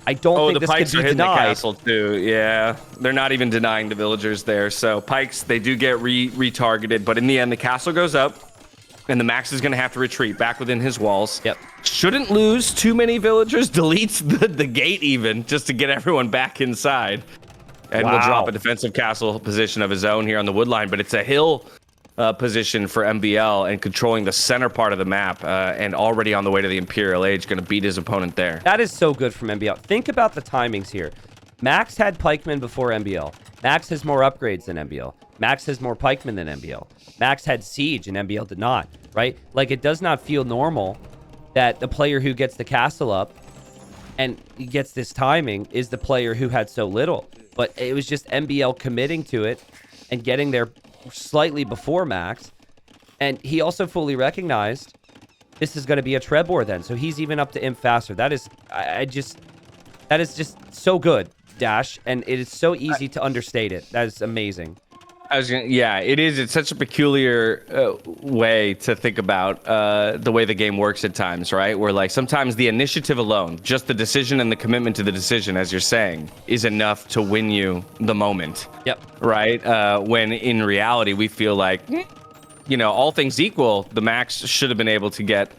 I don't think this could be denied. The castle too. Yeah, they're not even denying the villagers there. So pikes, they do get retargeted, but in the end, the castle goes up. And the Max is going to have to retreat back within his walls. Yep. Shouldn't lose too many villagers. Deletes the gate even just to get everyone back inside. And will drop a defensive castle position of his own here on the wood line. But it's a hill position for MbL and controlling the center part of the map. And already on the way to the Imperial Age. Going to beat his opponent there. That is so good from MbL. Think about the timings here. Max had pikemen before MbL. Max has more upgrades than MbL. Max has more pikemen than MbL. Max had siege and MbL did not, right? Like, it does not feel normal that the player who gets the castle up and gets this timing is the player who had so little. But it was just MbL committing to it and getting there slightly before Max. And he also fully recognized this is going to be a Trebor then. So he's even up to imp faster. That is, that is just so good, Dash. And it is so easy to understate it. That is amazing. Yeah, it is. It's such a peculiar way to think about the way the game works at times, right? Where like sometimes the initiative alone, just the decision and the commitment to the decision, as you're saying, is enough to win you the moment. Yep. Right? When in reality, we feel like, you know, all things equal, the Max should have been able to get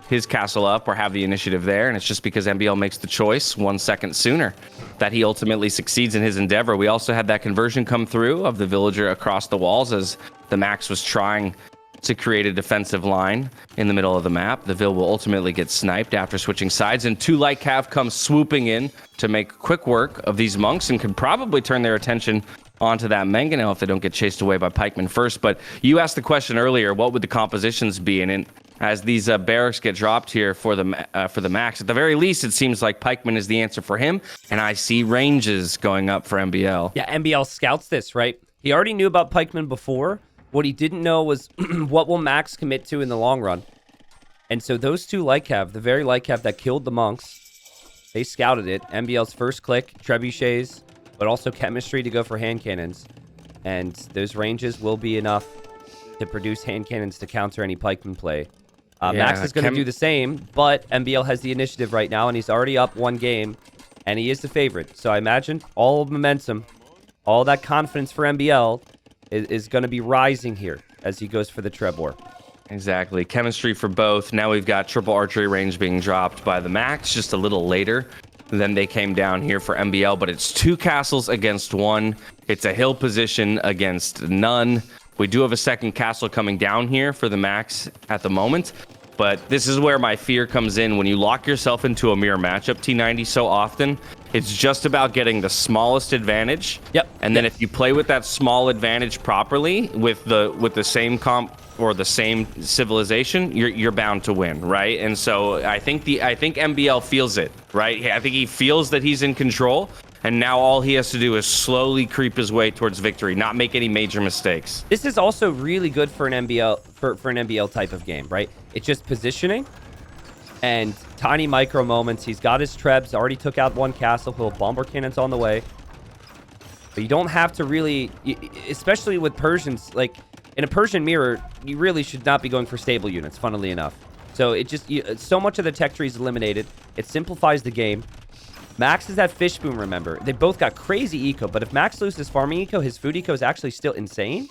his castle up or have the initiative there, and it's just because MbL makes the choice 1 second sooner that he ultimately succeeds in his endeavor. We also had that conversion come through of the villager across the walls as the Max was trying to create a defensive line in the middle of the map. The Vil will ultimately get sniped after switching sides, and 2 Light Cav come swooping in to make quick work of these monks and could probably turn their attention onto that mangonel if they don't get chased away by pikemen first. But you asked the question earlier, what would the compositions be? And as these barracks get dropped here for the Max, at the very least, it seems like pikeman is the answer for him. And I see ranges going up for MbL. Yeah, MbL scouts this, right? He already knew about pikemen before. What he didn't know was what will Max commit to in the long run. And so those 2 Light Cav, the very Light Cav that killed the monks, they scouted it. MbL's first click, trebuchets, but also chemistry to go for hand cannons. And those ranges will be enough to produce hand cannons to counter any pikeman play. Max is going to do the same, but MbL has the initiative right now, and he's already up 1 game, and he is the favorite. So I imagine all momentum, all that confidence for MbL is going to be rising here as he goes for the Trebor. Exactly. Chemistry for both. Now we've got triple archery range being dropped by the Max just a little later than they came down here for MbL, but it's 2 castles against 1. It's a hill position against none. We do have a second castle coming down here for the Max at the moment, but this is where my fear comes in. When you lock yourself into a mirror matchup, T90, so often, it's just about getting the smallest advantage. Yep. And then if you play with that small advantage properly, with the same comp or the same civilization, you're bound to win, right? And so I think MbL feels it, right? I think he feels that he's in control. And now all he has to do is slowly creep his way towards victory, not make any major mistakes. This is also really good for an MbL for an MbL type of game, right? It's just positioning and tiny micro moments. He's got his trebs, already took out 1 castle. He'll bomber cannons on the way. But you don't have to really, especially with Persians, like in a Persian mirror, you really should not be going for stable units, funnily enough. So it just, so much of the tech tree is eliminated. It simplifies the game. Max is that fish boom, remember. They both got crazy eco, but if Max loses farming eco, his food eco is actually still insane.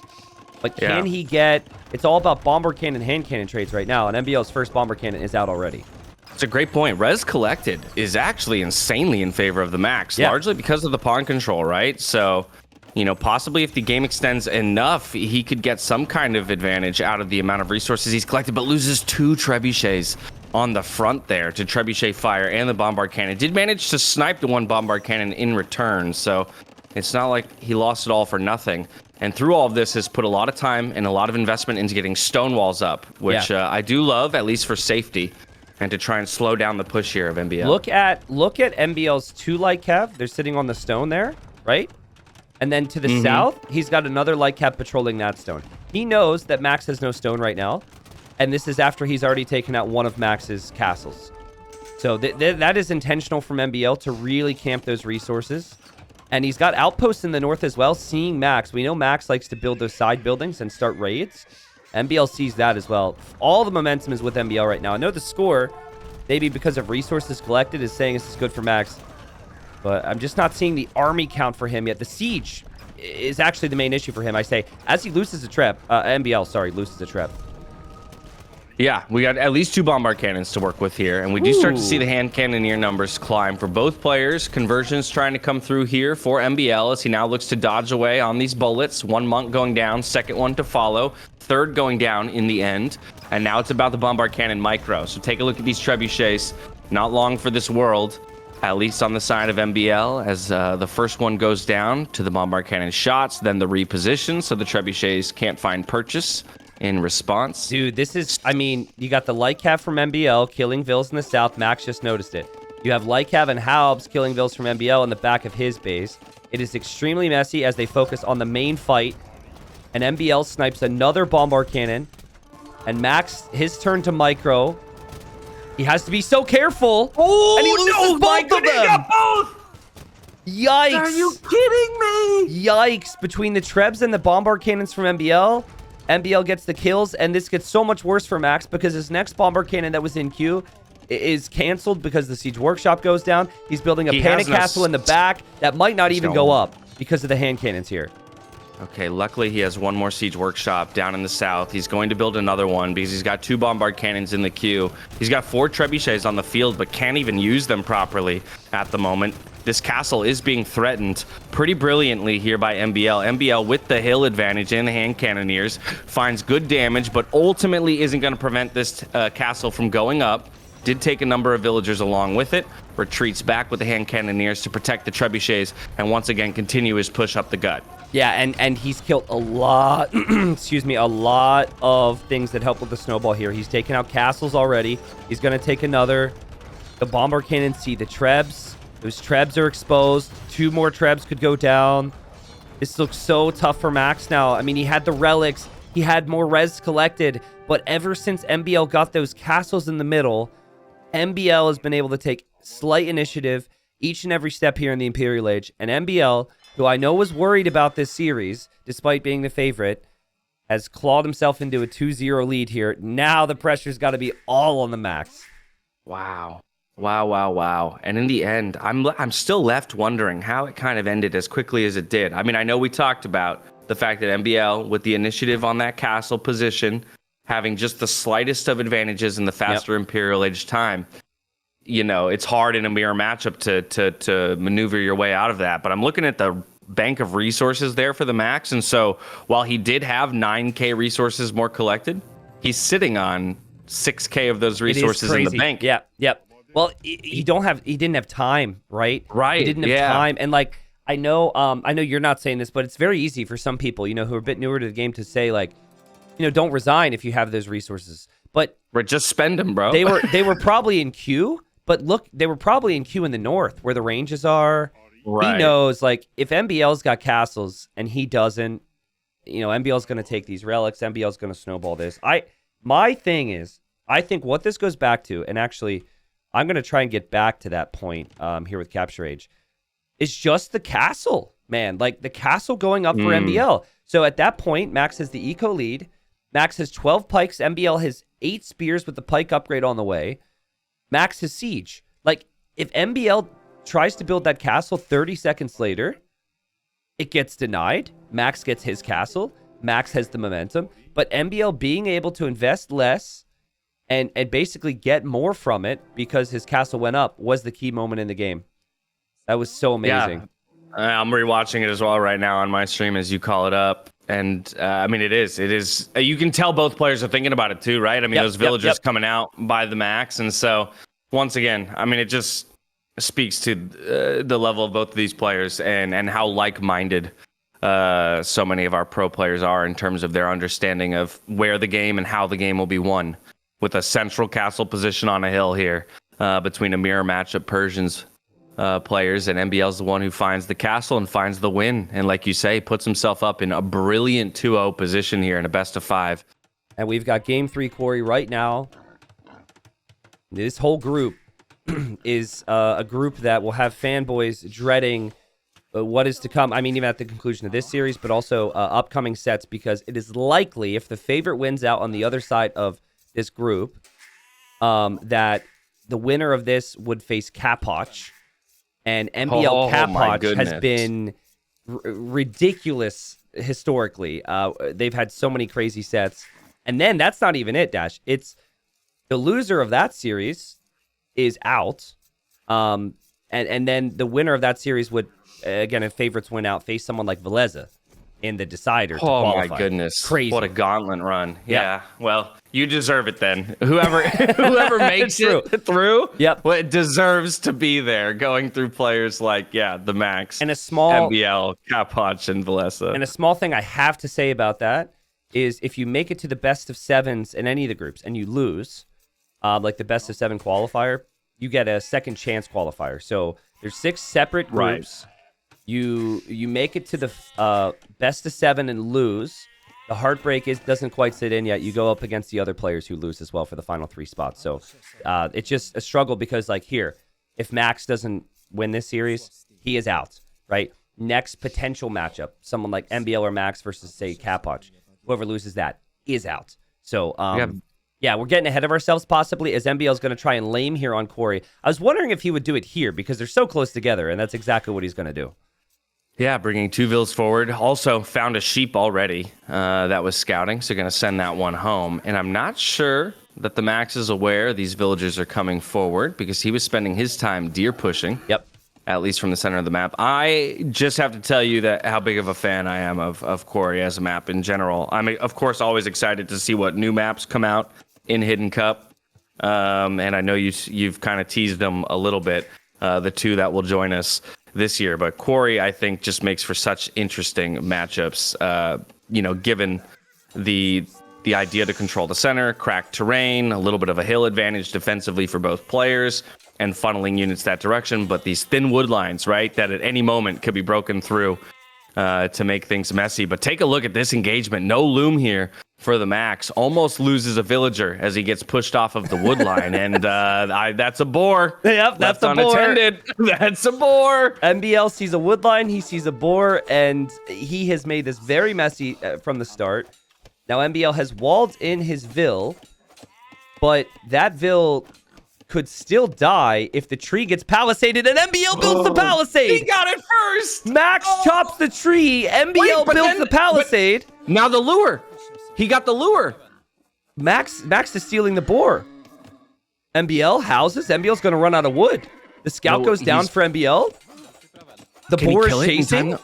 But can he get... It's all about bomber cannon, hand cannon trades right now, and MbL's first bomber cannon is out already. It's a great point. Res collected is actually insanely in favor of the Max, largely because of the pawn control, right? So, you know, possibly if the game extends enough, he could get some kind of advantage out of the amount of resources he's collected, but loses 2 trebuchets on the front there to trebuchet fire and the bombard cannon. Did manage to snipe the 1 bombard cannon in return, so it's not like he lost it all for nothing. And through all of this has put a lot of time and a lot of investment into getting stone walls up, which I do love, at least for safety, and to try and slow down the push here of MbL. Look at MbL's 2 Light Cav. They're sitting on the stone there, right? And then to the south, he's got another Light Cav patrolling that stone. He knows that Max has no stone right now. And this is after he's already taken out 1 of Max's castles. So that is intentional from MbL to really camp those resources. And he's got outposts in the north as well, seeing Max. We know Max likes to build those side buildings and start raids. MbL sees that as well. All the momentum is with MbL right now. I know the score, maybe because of resources collected, is saying this is good for Max. But I'm just not seeing the army count for him yet. The siege is actually the main issue for him, I say. As he loses a trap, MbL, sorry, loses a trap. Yeah, we got at least 2 bombard cannons to work with here, and we do start to see the hand cannoneer numbers climb for both players. Conversions trying to come through here for MbL as he now looks to dodge away on these bullets. 1 monk going down, second one to follow, third going down in the end, and now it's about the bombard cannon micro. So take a look at these trebuchets. Not long for this world. at least on the side of MbL, as the first one goes down to the bombard cannon shots, then the reposition, so the trebuchets can't find purchase in response. Dude, this is, I mean, you got the light cav from MbL killing Vils in the south. Max just noticed it. You have light cav and Halbs killing Vils from MbL in the back of his base. It is extremely messy as they focus on the main fight. And MbL snipes another bombard cannon. And Max, his turn to micro. He has to be so careful. Oh, and he loses both of them. Got both. Yikes. Are you kidding me? Yikes. Between the Trebs and the bombard cannons from MbL, MbL gets the kills, and this gets so much worse for Max because his next bombard cannon that was in queue is canceled because the Siege Workshop goes down. He's building a panic castle in the back that might not even go up because of the hand cannons here. Okay, luckily he has one more Siege Workshop down in the south. He's going to build another one because he's got 2 bombard cannons in the queue. He's got 4 trebuchets on the field, but can't even use them properly at the moment. This castle is being threatened pretty brilliantly here by MbL. MbL, with the hill advantage and the hand cannoneers, finds good damage, but ultimately isn't going to prevent this castle from going up. Did take a number of villagers along with it, retreats back with the hand cannoneers to protect the trebuchets, and once again continue his push up the gut. Yeah, and he's killed a lot, excuse me, a lot of things that help with the snowball here. He's taken out castles already. He's going to take another. The bombard cannon see the Trebs. Those Trebs are exposed. 2 more Trebs could go down. This looks so tough for Max now. I mean, he had the relics. He had more res collected. But ever since MbL got those castles in the middle, MbL has been able to take slight initiative each and every step here in the Imperial Age. And MbL, who I know was worried about this series, despite being the favorite, has clawed himself into a 2-0 lead here. Now the pressure's got to be all on the Max. Wow. Wow. And in the end, I'm still left wondering how it kind of ended as quickly as it did. I mean, I know we talked about the fact that MbL, with the initiative on that castle position, having just the slightest of advantages in the faster Imperial Age time, you know, it's hard in a mirror matchup to maneuver your way out of that. But I'm looking at the bank of resources there for the Max. And so while he did have 9K resources more collected, he's sitting on 6K of those resources in the bank. Yep. Well, he didn't have time, right? Right. He didn't have time. And like, I know you're not saying this, but it's very easy for some people, you know, who are a bit newer to the game to say, like, you know, don't resign if you have those resources. But just spend them, bro. They were probably in queue, but look, they were probably in queue in the north where the ranges are. Right. He knows, like, if MbL's got castles and he doesn't, you know, MbL's going to take these relics. MbL's going to snowball this. My thing is, I think what this goes back to, and actually, I'm going to try and get back to that point here with Capture Age, is just the castle, man. Like, the castle going up for MbL. So at that point, Max has the eco lead. Max has 12 pikes. MbL has 8 spears with the pike upgrade on the way. Max has siege. Like, if MbL tries to build that castle 30 seconds later, it gets denied. Max gets his castle. Max has the momentum. But MbL being able to invest less and basically get more from it because his castle went up was the key moment in the game. That was so amazing. Yeah. I'm rewatching it as well right now on my stream as you call it up. And I mean, it is. You can tell both players are thinking about it too, right? I mean, those villagers coming out by the Max. And so once again, I mean, it just speaks to the level of both of these players and how like-minded so many of our pro players are in terms of their understanding of where the game and how the game will be won, with a central castle position on a hill here between a mirror matchup Persians players, and MbL's the one who finds the castle and finds the win. And like you say, puts himself up in a brilliant 2-0 position here in a best of 5. And we've got game 3, Corey, right now. This whole group is a group that will have fanboys dreading what is to come. I mean, even at the conclusion of this series, but also upcoming sets, because it is likely, if the favorite wins out on the other side of this group, that the winner of this would face Capoch. And MbL Capoch has been ridiculous historically. They've had so many crazy sets. And then that's not even it, Dash. It's the loser of that series is out. And then the winner of that series would, again, if favorites win out, face someone like Veleza. in the decider to Oh qualify. my goodness. Crazy. What a gauntlet run. Yeah. Yeah. Well, you deserve it then. Whoever makes True. it through, Yep. well, it deserves to be there going through players like, TheMax, And a small MbL, Kapoch, and Valesa. And a small thing I have to say about that is if you make it to the best of sevens in any of the groups and you lose, like the best of seven qualifier, you get a second chance qualifier. So there's 6 separate groups. You make it to the best of 7 and lose. The heartbreak doesn't quite sit in yet. You go up against the other players who lose as well for the final 3 spots. So it's just a struggle because, like, here, if Max doesn't win this series, he is out, right? Next potential matchup, someone like MbL or Max versus, say, Kapoch. Whoever loses that is out. So, yeah, we're getting ahead of ourselves possibly as MbL is going to try and lame here on Corey. I was wondering if he would do it here because they're so close together, and that's exactly what he's going to do. Yeah, bringing 2 vills forward. Also found a sheep already that was scouting, so going to send that one home. And I'm not sure that TheMax is aware these villagers are coming forward because he was spending his time deer pushing. Yep. At least from the center of the map. I just have to tell you that how big of a fan I am of Quarry as a map in general. I'm, of course, always excited to see what new maps come out in Hidden Cup. And I know you've kind of teased them a little bit, the 2 that will join us this year. But Quarry, I think, just makes for such interesting matchups, given the idea to control the center, crack terrain, a little bit of a hill advantage defensively for both players, and funneling units that direction, but these thin wood lines, right, that at any moment could be broken through to make things messy. But take a look at this engagement. No loom here for TheMax. Almost loses a villager as he gets pushed off of the wood line, and that's a boar. Yep, that's Left a boar. unattended. That's a boar. MbL sees a wood line, he sees a boar, and he has made this very messy from the start. Now, MbL has walled in his vill, but that vill could still die if the tree gets palisaded, and MbL builds the palisade. He got it first. Max chops the tree. MbL builds the palisade. Now the lure. He got the lure. Max is stealing the boar. MbL houses. MbL's going to run out of wood. The scout goes down for MbL. The boar is chasing.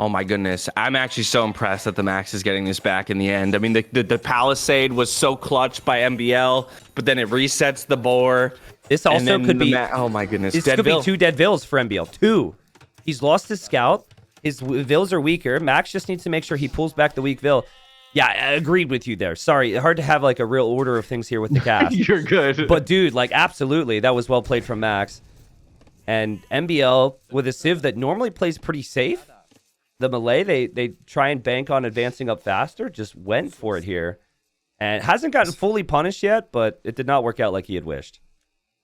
Oh my goodness. I'm actually so impressed that TheMax is getting this back in the end. I mean, the palisade was so clutch by MbL, but then it resets the boar. This also could be... oh my goodness. This could be 2 dead vills for MbL. 2. He's lost his scout. His vills are weaker. Max just needs to make sure he pulls back the weak vill. Yeah, I agreed with you there. Sorry, hard to have like a real order of things here with the cast. You're good. But dude, like absolutely, that was well played from Max. And MbL with a Civ that normally plays pretty safe. The Malay, they try and bank on advancing up faster, just went for it here. And hasn't gotten fully punished yet, but it did not work out like he had wished.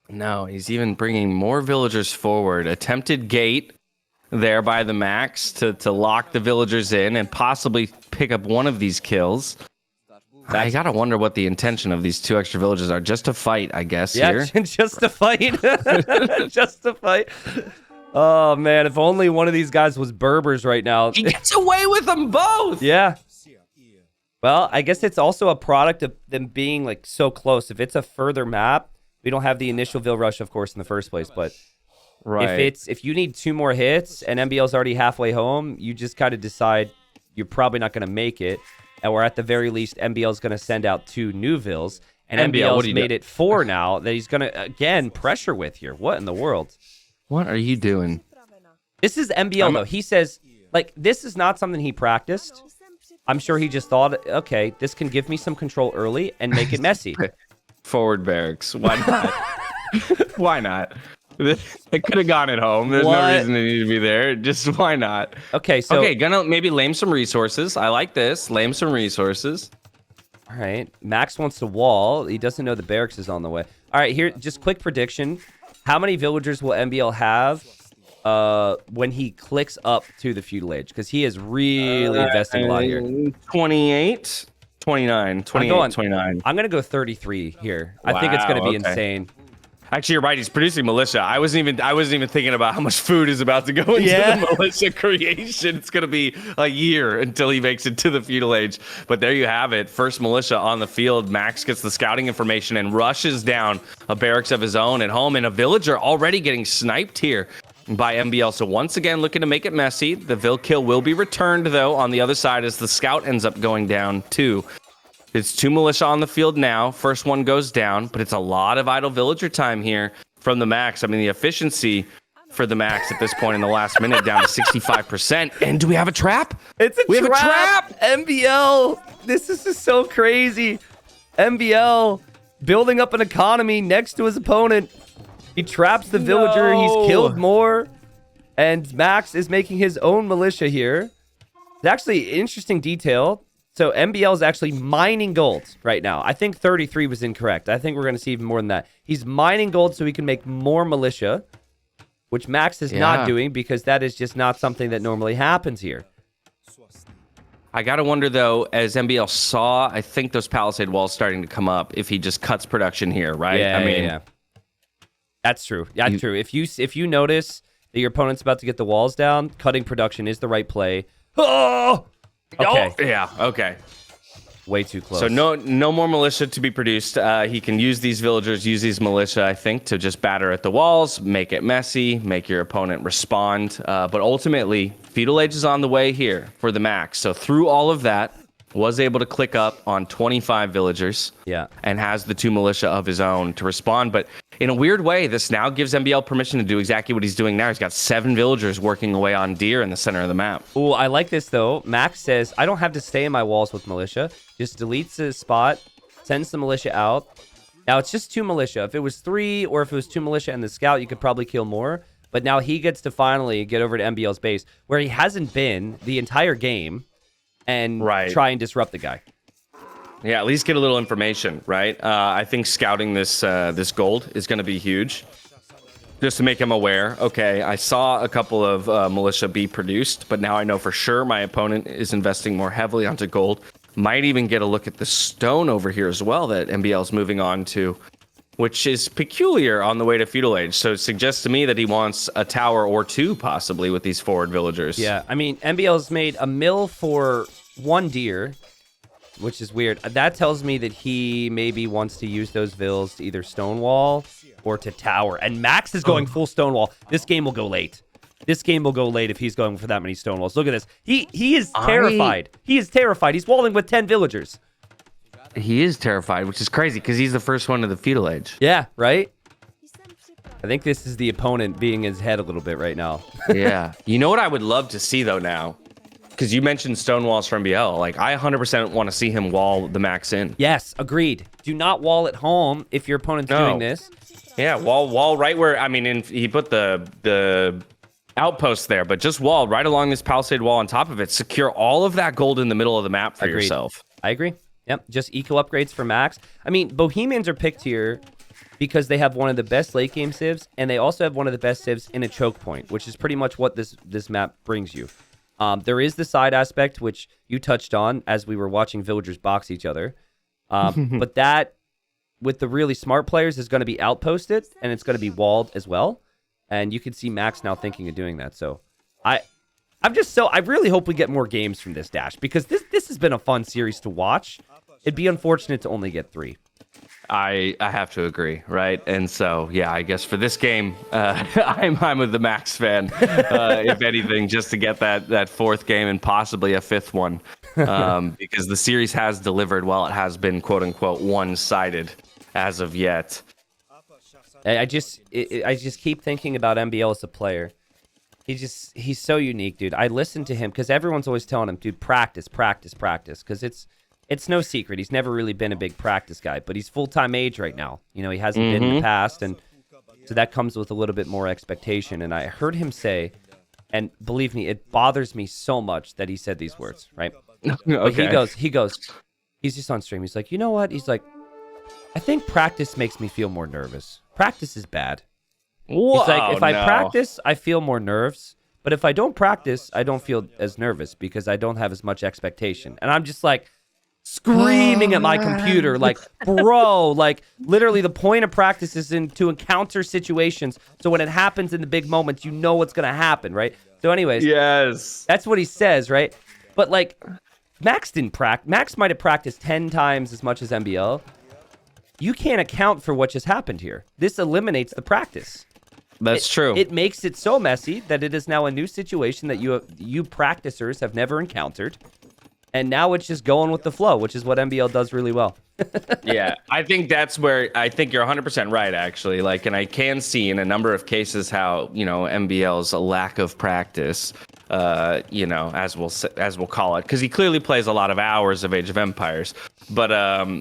No, he's even bringing more villagers forward. Attempted gate there by TheMax to lock the villagers in and possibly pick up one of these kills. I gotta wonder what the intention of these 2 extra villagers are. Just to fight, I guess, here. Just to fight. Just to fight. Oh, man, if only one of these guys was Berbers right now. He gets away with them both! Yeah. Well, I guess it's also a product of them being, like, so close. If it's a further map, we don't have the initial Vill Rush, of course, in the first place, but if you need 2 more hits and MbL's already halfway home, you just kind of decide you're probably not going to make it, or at the very least, MbL's going to send out 2 new Vills, and MbL's made it 4 now that he's going to, again, pressure with here. What in the world? What are you doing? This is MbL, though. He says, like, this is not something he practiced. I'm sure he just thought, okay, this can give me some control early and make it messy. Forward barracks. Why not? Why not? It could have gone at home. There's no reason they need to be there. Just why not? Okay, so... Okay, gonna maybe lame some resources. I like this. Lame some resources. All right. Max wants to wall. He doesn't know the barracks is on the way. All right, here, just quick prediction. How many villagers will MbL have when he clicks up to the feudal age? Because he is really investing a lot here. 28, 29, 28, 29. I'm going to go 33 here. Wow, I think it's going to be insane. Actually, you're right. He's producing militia. I wasn't even thinking about how much food is about to go into the militia creation. It's going to be a year until he makes it to the feudal age. But there you have it. First militia on the field. Max gets the scouting information and rushes down a barracks of his own at home. And a villager already getting sniped here by MbL. So once again, looking to make it messy. The Vil kill will be returned, though, on the other side as the scout ends up going down, too. It's 2 militia on the field now. First one goes down, but it's a lot of idle villager time here from TheMax. I mean, the efficiency for TheMax at this point in the last minute down to 65%. And do we have a trap? It's a we trap. have a trap. MbL. This is just so crazy. MbL building up an economy next to his opponent. He traps the villager. No. He's killed more. And Max is making his own militia here. It's actually an interesting detail. So MbL is actually mining gold right now. I think 33 was incorrect. I think we're going to see even more than that. He's mining gold so he can make more militia, which Max is not doing because that is just not something that normally happens here. I got to wonder, though, as MbL saw, I think those palisade walls starting to come up, if he just cuts production here, right? Yeah, I mean, yeah. That's true. Yeah, that's true. If you notice that your opponent's about to get the walls down, cutting production is the right play. Oh! Okay. Oh, yeah, okay. Way too close. So no more militia to be produced. He can use these villagers, use these militia, I think, to just batter at the walls, make it messy, make your opponent respond. But ultimately, Feudal Age is on the way here for TheMax. So through all of that, was able to click up on 25 villagers. Yeah. And has the 2 militia of his own to respond. But in a weird way, this now gives MbL permission to do exactly what he's doing now. He's got 7 villagers working away on deer in the center of the map. Ooh, I like this, though. Max says, I don't have to stay in my walls with militia. Just deletes the spot, sends the militia out. Now, it's just 2 militia. If it was 3 or if it was 2 militia and the scout, you could probably kill more. But now he gets to finally get over to MbL's base, where he hasn't been the entire game, and try and disrupt the guy. Yeah, at least get a little information, right? I think scouting this gold is going to be huge. Just to make him aware, okay, I saw a couple of militia be produced, but now I know for sure my opponent is investing more heavily onto gold. Might even get a look at the stone over here as well that MbL is moving on to, which is peculiar on the way to Feudal Age. So it suggests to me that he wants a tower or 2 possibly with these forward villagers. Yeah, I mean, MbL's made a mill for 1 deer, which is weird. That tells me that he maybe wants to use those vills to either stonewall or to tower. And Max is going full stonewall. This game will go late. This game will go late if he's going for that many stonewalls. Look at this. He is terrified. He is terrified. He's walling with 10 villagers. He is terrified, which is crazy because he's the first one to the Feudal Age. Yeah, right? I think this is the opponent being his head a little bit right now. Yeah. You know what I would love to see, though, now? Because you mentioned stonewalls from MbL. Like, I 100% want to see him wall TheMax in. Yes, agreed. Do not wall at home if your opponent's doing this. Yeah, wall right where, I mean, he put the outpost there, but just wall right along this palisade wall on top of it. Secure all of that gold in the middle of the map for yourself. I agree. Yep, just eco upgrades for Max. I mean, Bohemians are picked here because they have one of the best late game civs, and they also have one of the best civs in a choke point, which is pretty much what this map brings you. There is the side aspect, which you touched on as we were watching villagers box each other. But that, with the really smart players, is going to be outposted, and it's going to be walled as well. And you can see Max now thinking of doing that. So I really hope we get more games from this Dash, because this has been a fun series to watch. It'd be unfortunate to only get 3. I have to agree, right? And so, yeah, I guess for this game, I'm a TheMax fan, if anything, just to get that 4th game and possibly a 5th one, because the series has delivered while it has been quote unquote one-sided as of yet. I just keep thinking about MbL as a player. He's so unique, dude. I listen to him because everyone's always telling him, dude, practice, because it's no secret. He's never really been a big practice guy, but he's full-time Age right now. You know, he hasn't been in the past, and so that comes with a little bit more expectation. And I heard him say, and believe me, it bothers me so much that he said these words, right? Okay. But he goes, he's just on stream. He's like, you know what? He's like, I think practice makes me feel more nervous. Practice is bad. Whoa, he's like, if I practice, I feel more nerves. But if I don't practice, I don't feel as nervous because I don't have as much expectation. And I'm just like, screaming at my computer, like, bro, like, literally the point of practice is to encounter situations, so when it happens in the big moments, you know what's gonna happen, right? So anyways, yes, that's what he says, right? But like, Max didn't practice. Max might have practiced 10 times as much as MbL. You can't account for what just happened here. This eliminates the practice. That's true. It makes it so messy that it is now a new situation that you practicers have never encountered. And now it's just going with the flow, which is what MbL does really well. Yeah, I think that's where I think you're 100% right, actually. Like, and I can see in a number of cases how, MbL's a lack of practice, as we'll call it, because he clearly plays a lot of hours of Age of Empires. But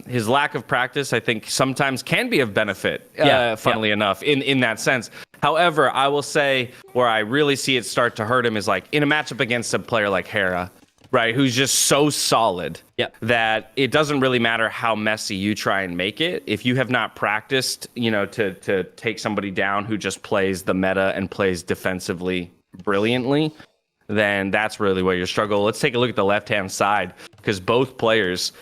his lack of practice, I think, sometimes can be of benefit, funnily enough, in that sense. However, I will say where I really see it start to hurt him is like in a matchup against a player like Hera. Right, who's just so solid that it doesn't really matter how messy you try and make it. If you have not practiced, to take somebody down who just plays the meta and plays defensively brilliantly, then that's really where you struggle. Let's take a look at the left-hand side, because both players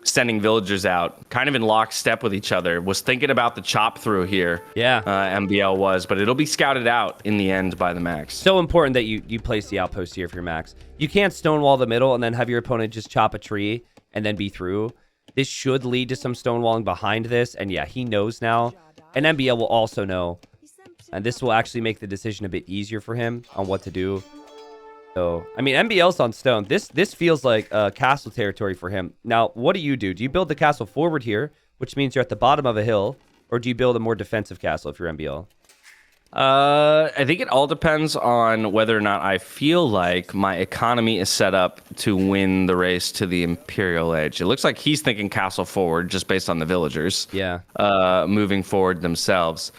sending villagers out kind of in lockstep with each other. Was thinking about the chop through here. Yeah. MbL was, but it'll be scouted out in the end by the Max. So important that you place the outpost here for your Max. You can't stonewall the middle and then have your opponent just chop a tree and then be through. This should lead to some stonewalling behind this. And yeah, he knows now. And MbL will also know. And this will actually make the decision a bit easier for him on what to do. So, I mean, MbL's on stone. This feels like castle territory for him. Now, what do? Do you build the castle forward here, which means you're at the bottom of a hill, or do you build a more defensive castle if you're MbL? I think it all depends on whether or not I feel like my economy is set up to win the race to the Imperial Age. It looks like he's thinking castle forward just based on the villagers. Yeah. Moving forward themselves.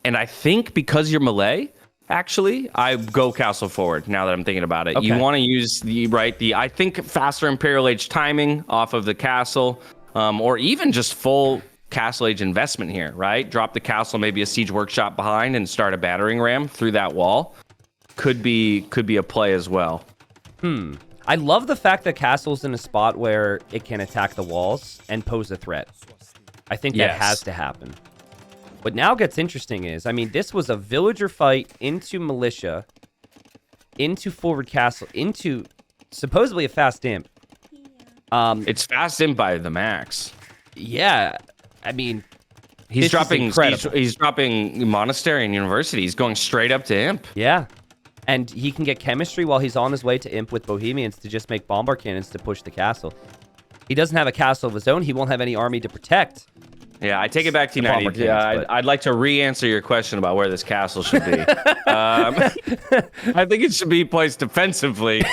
And I think because you're Malay, actually, I go castle forward now that I'm thinking about it. Okay. You want to use I think faster Imperial Age timing off of the castle, or even just full Castle Age investment here, right? Drop the castle, maybe a siege workshop behind, and start a battering ram through that wall. Could be a play as well. I love the fact that castle's in a spot where it can attack the walls and pose a threat. I think that has to happen. What now gets interesting is, I mean, this was a villager fight into militia, into forward castle, into supposedly a fast imp. It's fast imp by the Max. Yeah, I mean, he's dropping monastery and university. He's going straight up to imp. Yeah, and he can get chemistry while he's on his way to imp with Bohemians to just make bombard cannons to push the castle. He doesn't have a castle of his own. He won't have any army to protect. Yeah, I take it back to T90. I'd like to re-answer your question about where this castle should be. I think it should be placed defensively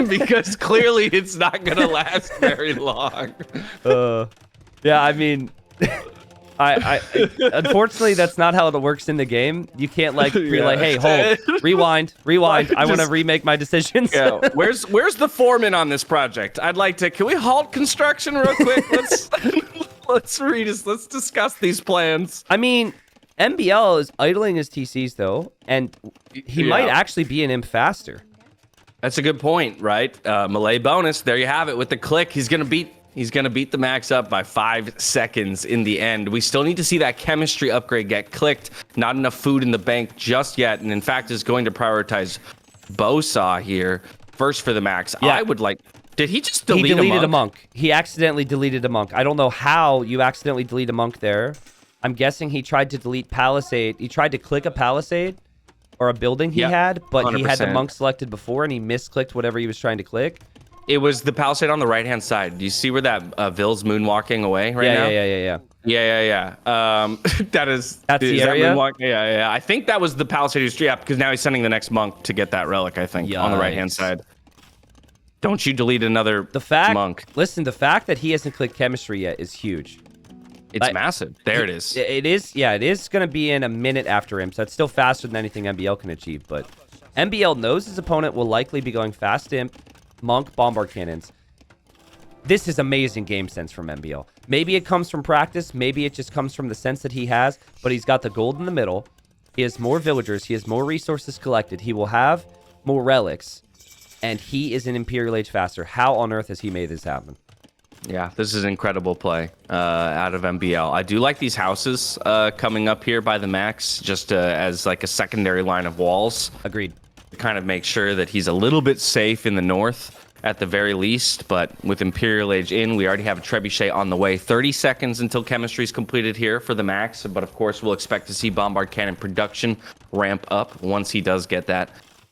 because clearly it's not going to last very long. Yeah, I mean, I unfortunately that's not how it works in the game. You can't be like, hey, hold, rewind. I want to remake my decisions. Yeah. Where's the foreman on this project? Can we halt construction real quick? Let's discuss these plans. I mean, MbL is idling his TCs though, and he might actually be an imp faster. That's a good point, right? Malay bonus. There you have it with the click. He's gonna beat the Max up by 5 seconds in the end. We still need to see that chemistry upgrade get clicked. Not enough food in the bank just yet, and in fact is going to prioritize Bowsaw here first for the Max. Yeah. I would like. Did he just delete He deleted a monk? He accidentally deleted a monk. I don't know how you accidentally delete a monk there. I'm guessing he tried to delete Palisade. He tried to click a Palisade or a building he had, but 100%. He had the monk selected before and he misclicked whatever he was trying to click. It was the Palisade on the right-hand side. Do you see where that Ville's moonwalking away right now? Yeah. That's the area? Yeah. I think that was the Palisade who's because now he's sending the next monk to get that relic, I think, on the right-hand side. Don't you delete another monk. Listen, the fact that he hasn't clicked chemistry yet is huge. It's massive. There it is. It is. Yeah, it is going to be in a minute after him, so it's still faster than anything MbL can achieve. But MbL knows his opponent will likely be going fast imp, monk, bombard cannons. This is amazing game sense from MbL. Maybe it comes from practice. Maybe it just comes from the sense that he has, but he's got the gold in the middle. He has more villagers. He has more resources collected. He will have more relics. And he is an Imperial Age faster. How on earth has he made this happen? Yeah, this is an incredible play out of MbL. I do like these houses coming up here by the Max, just as like a secondary line of walls. Agreed. To kind of make sure that he's a little bit safe in the north. at the very least. But with Imperial Age in, we already have a Trebuchet on the way. 30 seconds until chemistry is completed here for the Max. But of course, we'll expect to see Bombard Cannon production ramp up once he does get that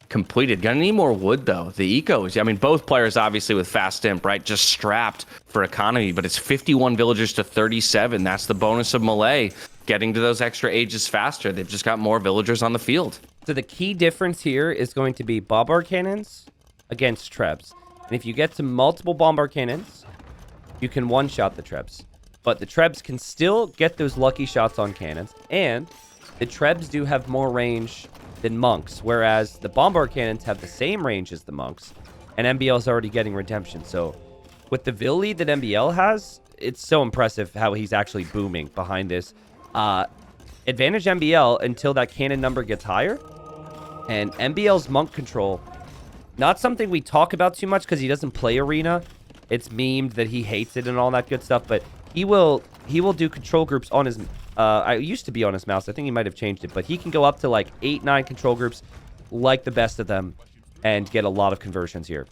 completed. Gonna need more wood though. The ecos, I mean, both players obviously with fast imp, right? Just strapped for economy, but it's 51 villagers to 37. That's the bonus of Malay getting to those extra ages faster. They've just got more villagers on the field. So the key difference here is going to be bombard cannons against trebs. And if you get to multiple bombard cannons, you can one-shot the trebs. But the trebs can still get those lucky shots on cannons, and the trebs do have more range than monks, whereas the bombard cannons have the same range as the monks, and MbL is already getting redemption. So with the Vill lead that MbL has, it's so impressive how he's actually booming behind this. Advantage MbL until that cannon number gets higher, and MbL's monk control, not something we talk about too much because he doesn't play arena. It's memed that he hates it and all that good stuff, but he will do control groups on his I used to be on his mouse. I think he might have changed it, but he can go up to like 8, 9 control groups, like the best of them, and get a lot of conversions here.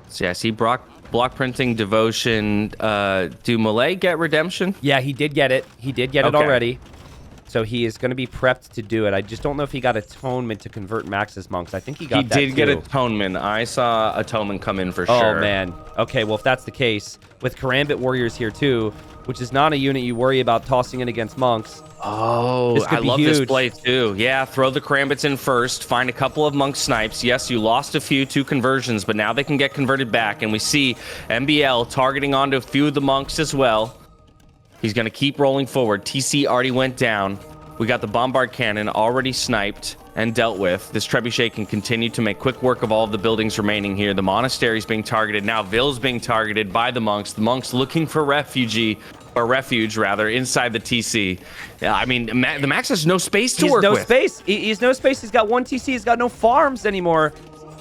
So yeah, I see block printing, devotion. Do Malay get redemption? Yeah, he did get it. He did get it already. So he is going to be prepped to do it. I just don't know if he got Atonement to convert Max's monks. I think he got that He did get Atonement. I saw Atonement come in for sure. Oh, man. Okay, well, if that's the case, with Karambit Warriors here, too, which is not a unit you worry about tossing in against monks. Oh, I love this play, too. Yeah, throw the Karambits in first, find a couple of monk snipes. Yes, you lost a few 2 conversions, but now they can get converted back, and we see MbL targeting onto a few of the monks as well. He's going to keep rolling forward. TC already went down. We got the Bombard Cannon already sniped and dealt with. This Trebuchet can continue to make quick work of all of the buildings remaining here. The Monastery's being targeted. Now Vill's being targeted by the monks. The monks looking for refuge, rather, inside the TC. Yeah, I mean, the Max has no space to work with. He has no space. He's got 1 TC. He's got no farms anymore.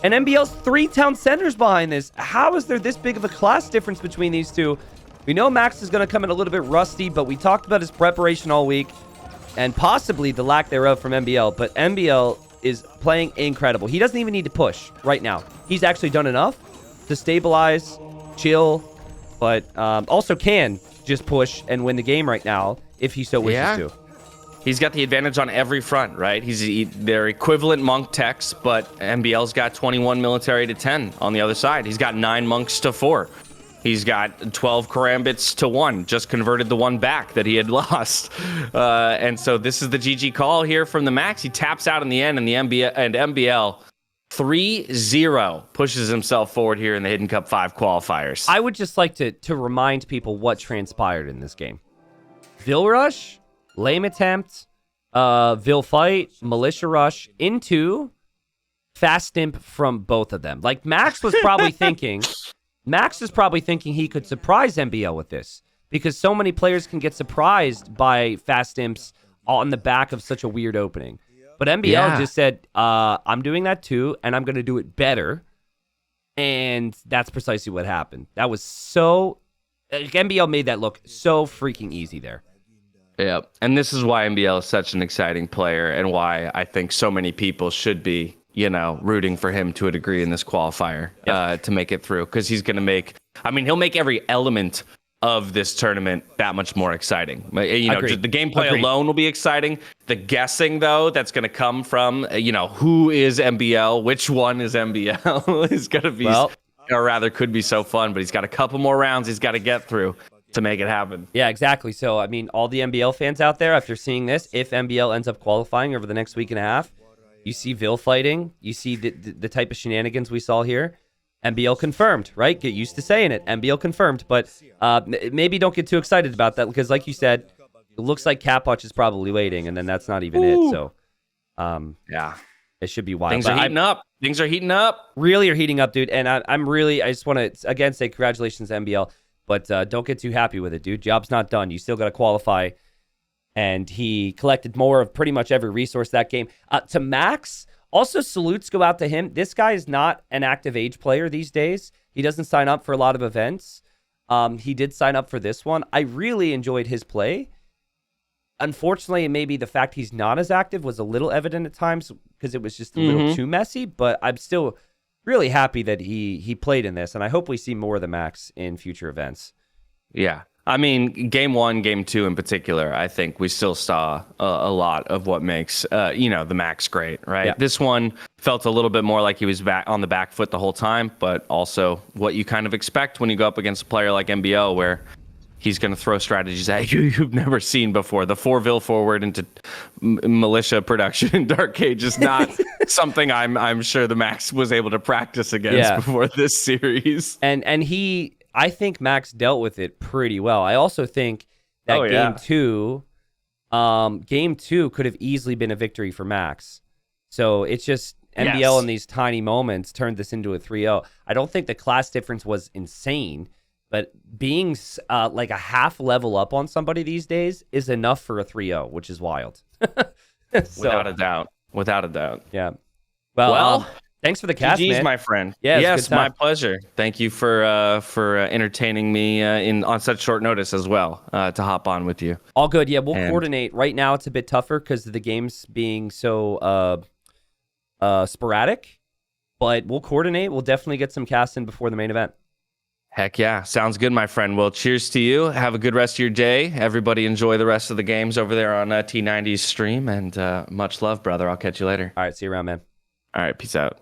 And MbL's 3 town centers behind this. How is there this big of a class difference between these two? We know Max is going to come in a little bit rusty, but we talked about his preparation all week and possibly the lack thereof from MbL. But MbL is playing incredible. He doesn't even need to push right now. He's actually done enough to stabilize, chill, but also can just push and win the game right now if he so wishes to. He's got the advantage on every front, right? They're equivalent monk techs, but MbL's got 21 military to 10 on the other side. He's got 9 monks to 4. He's got 12 Karambits to 1, just converted the one back that he had lost. And so this is the GG call here from the Max. He taps out in the end, and MbL 3-0 pushes himself forward here in the Hidden Cup 5 qualifiers. I would just like to remind people what transpired in this game. Vill rush, lame attempt, Vill fight, militia rush into fast imp from both of them. Like, Max was probably thinking... Max is probably thinking he could surprise MbL with this because so many players can get surprised by fast imps on the back of such a weird opening. But MbL just said, I'm doing that too, and I'm going to do it better. And that's precisely what happened. That was so... MbL made that look so freaking easy there. Yeah, and this is why MbL is such an exciting player and why I think so many people should be rooting for him to a degree in this qualifier to make it through, because he's going to make, he'll make every element of this tournament that much more exciting. Just the gameplay alone will be exciting. The guessing, though, that's going to come from, who is MbL, which one is MbL, is going to be, or rather could be so fun, but he's got a couple more rounds he's got to get through to make it happen. Yeah, exactly. So, all the MbL fans out there, after seeing this, if MbL ends up qualifying over the next week and a half, you see Vill fighting. You see the type of shenanigans we saw here. MbL confirmed, right? Get used to saying it. MbL confirmed. But maybe don't get too excited about that because, like you said, it looks like Capwatch is probably waiting, and then that's not even it. So, it should be wild. Things are heating up. Things are heating up. Really are heating up, dude. And I just want to, again, say congratulations to MbL. But don't get too happy with it, dude. Job's not done. You still got to qualify. And he collected more of pretty much every resource that game. To Max, also salutes go out to him. This guy is not an active age player these days. He doesn't sign up for a lot of events. He did sign up for this one. I really enjoyed his play. Unfortunately, maybe the fact he's not as active was a little evident at times because it was just a little too messy. But I'm still really happy that he played in this, and I hope we see more of the Max in future events. Yeah. I mean, game 1, game 2 in particular, I think we still saw a lot of what makes, the Max great, right? Yeah. This one felt a little bit more like he was back on the back foot the whole time, but also what you kind of expect when you go up against a player like MbL, where he's going to throw strategies at you you've never seen before. The 4-vil forward into militia production in Dark Age is not something I'm sure the Max was able to practice against before this series. And I think Max dealt with it pretty well. I also think that game two could have easily been a victory for Max. So it's just MbL in these tiny moments turned this into a 3-0. I don't think the class difference was insane, but being like a half level up on somebody these days is enough for a 3-0, which is wild. Without a doubt. Without a doubt. Yeah. Well, thanks for the cast, GG's, man. my friend. Yeah, yes, my pleasure. Thank you for entertaining me on such short notice as well to hop on with you. All good. Yeah, we'll coordinate. Right now, it's a bit tougher because of the games being so sporadic, but we'll coordinate. We'll definitely get some cast in before the main event. Heck yeah. Sounds good, my friend. Well, cheers to you. Have a good rest of your day. Everybody enjoy the rest of the games over there on T90's stream, and much love, brother. I'll catch you later. All right, see you around, man. All right, peace out.